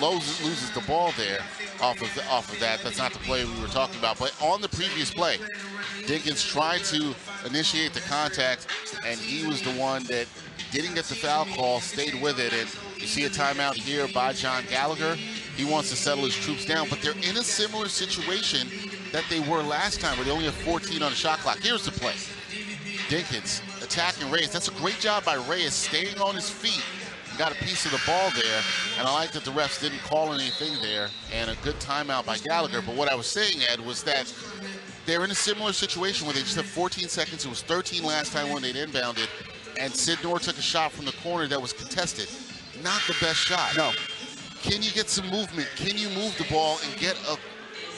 loses the ball there off of that. That's not the play we were talking about, but on the previous play, Dinkins tried to initiate the contact, and he was the one that didn't get the foul call, stayed with it, and you see a timeout here by John Gallagher. He wants to settle his troops down, but they're in a similar situation that they were last time, where they only have 14 on the shot clock. Here's the play. Dinkins attacking Reyes. That's a great job by Reyes, staying on his feet. Got a piece of the ball there, and I like that the refs didn't call anything there, and a good timeout by Gallagher. But what I was saying, Ed, was that they're in a similar situation where they just have 14 seconds. It was 13 last time when they'd inbounded, and Sidnor took a shot from the corner that was contested. Not the best shot. No. Can you get some movement? Can you move the ball and get a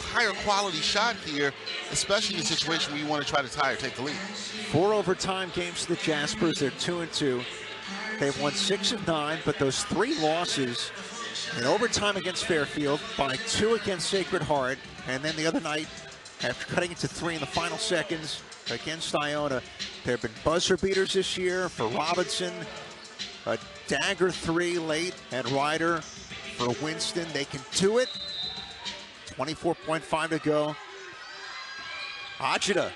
higher quality shot here, especially in a situation where you want to try to tie or take the lead? 4 overtime games to the Jaspers. They're 2-2. They've won 6 of 9, but those 3 losses in overtime against Fairfield, by 2 against Sacred Heart, and then the other night, after cutting it to 3 in the final seconds against Iona. There have been buzzer beaters this year for Robinson, a dagger 3 late at Ryder for Winston. They can do it. 24.5 to go. Ajita,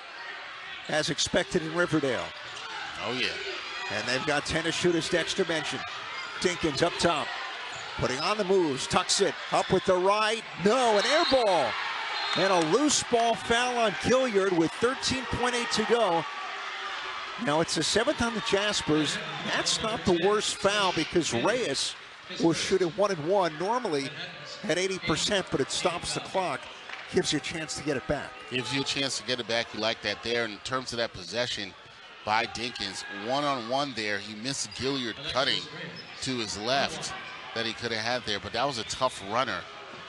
as expected in Riverdale. Oh, yeah. And they've got 10 to shoot, as Dexter mentioned. Dinkins up top, putting on the moves, tucks it, up with the right. No, an air ball. And a loose ball foul on Gilliard with 13.8 to go. Now it's the 7th on the Jaspers. That's not the worst foul because Reyes will shoot it 1-1, normally at 80%, but it stops the clock. Gives you a chance to get it back. Gives you a chance to get it back. You like that there. In terms of that possession by Dinkins, one-on-one there, he missed Gilliard cutting to his left that he could have had there, but that was a tough runner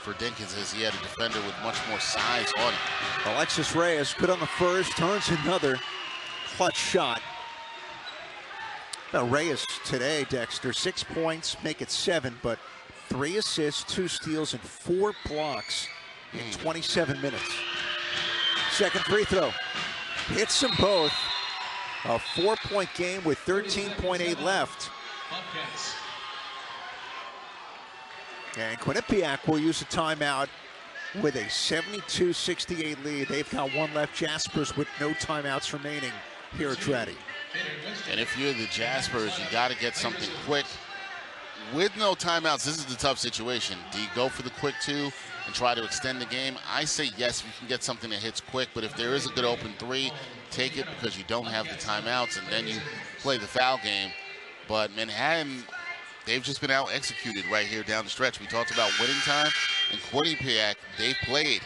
for Dinkins as he had a defender with much more size on him. Alexis Reyes, good on the first, turns another clutch shot. Now Reyes today, Dexter, 6 points, make it 7, but 3 assists, 2 steals, and 4 blocks in 27 minutes. Second free throw, hits them both. A 4-point game with 13.8 left. And Quinnipiac will use a timeout with a 72-68 lead. They've got 1 left. Jaspers with no timeouts remaining here at Draddy. And if you're the Jaspers, you got to get something quick. With no timeouts, this is the tough situation. Do you go for the quick 2 and try to extend the game? I say yes, we can get something that hits quick, but if there is a good open 3, take it because you don't have the timeouts, and then you play the foul game. But Manhattan, they've just been out-executed right here down the stretch. We talked about winning time, and Quinnipiac, they've played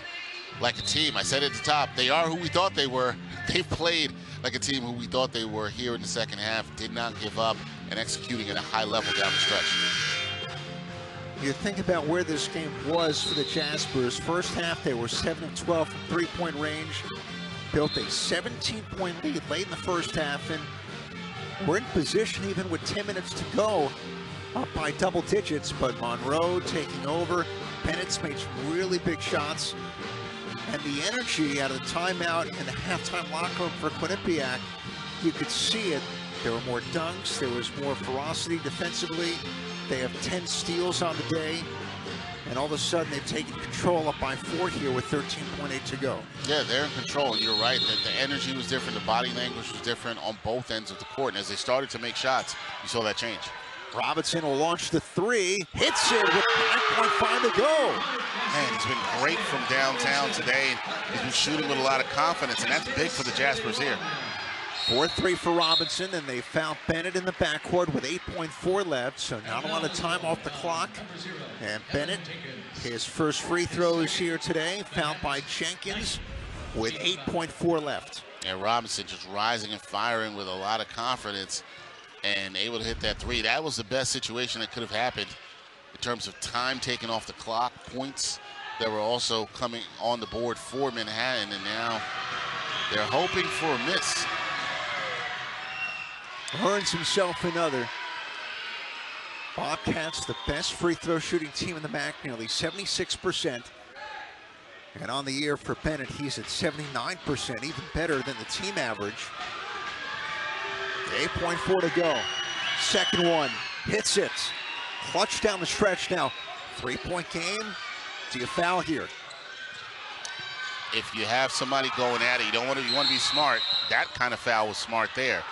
like a team. I said at the top, they are who we thought they were. They've played like a team who we thought they were here in the second half, did not give up, and executing at a high level down the stretch. You think about where this game was for the Jaspers. First half, they were 7 of 12 from three-point range. Built a 17-point lead late in the first half, and we're in position even with 10 minutes to go, up by double digits, but Monroe taking over. Bennett's made some really big shots. And the energy out of the timeout and the halftime locker room for Quinnipiac, you could see it. There were more dunks, there was more ferocity defensively. They have 10 steals on the day, and all of a sudden they've taken control up by 4 here with 13.8 to go. Yeah, they're in control, and you're right that the energy was different, the body language was different on both ends of the court, and as they started to make shots, you saw that change. Robinson will launch the 3, hits it with 9.5 to go. Man, he's been great from downtown today. He's been shooting with a lot of confidence, and that's big for the Jaspers here. 4-3 for Robinson, and they found Bennett in the backcourt with 8.4 left, so not a lot of time off the clock. And Bennett, his first free throws here today, fouled by Jenkins with 8.4 left. And Robinson just rising and firing with a lot of confidence and able to hit that 3. That was the best situation that could have happened in terms of time taken off the clock, points that were also coming on the board for Manhattan, and now they're hoping for a miss. Earns himself another. Bobcats, the best free throw shooting team in the MAC, nearly 76%. And on the year for Bennett, he's at 79%, even better than the team average. 8.4 to go. Second one, hits it. Clutch down the stretch now. 3-point game. Do you foul here? If you have somebody going at it, you want to be smart. That kind of foul was smart there.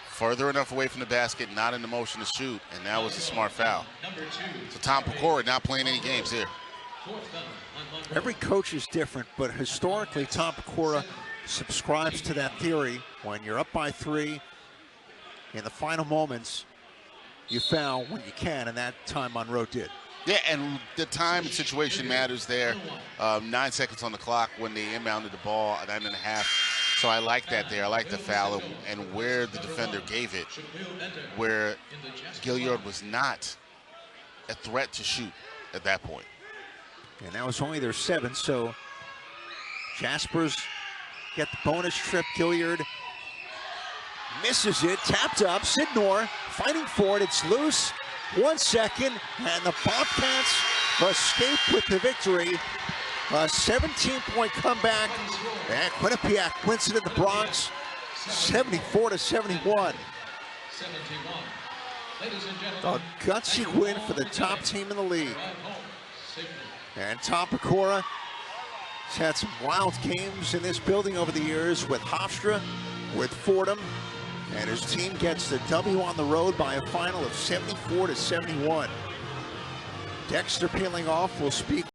Further enough away from the basket, not in the motion to shoot, and that was a smart foul. So Tom Pecora not playing any games here. Every coach is different, but historically Tom Pecora subscribes to that theory. When you're up by 3, in the final moments, you foul when you can, and that time Monroe did. Yeah, and the time and situation matters there. 9 seconds on the clock when they inbounded the ball, 9.5. So I like that there. I like the foul and where the defender gave it, where Gilliard was not a threat to shoot at that point. And that was only their 7th, so Jaspers get the bonus trip. Gilliard misses it, tapped up. Sidnor fighting for it. It's loose. 1 second, and the Bobcats escape with the victory. A 17-point comeback, and Quinnipiac wins it in the Bronx, 74-71. A gutsy win for the top team in the league. And Tom Pecora has had some wild games in this building over the years with Hofstra, with Fordham, And his team gets the W on the road by a final of 74-71. Dexter peeling off will speak.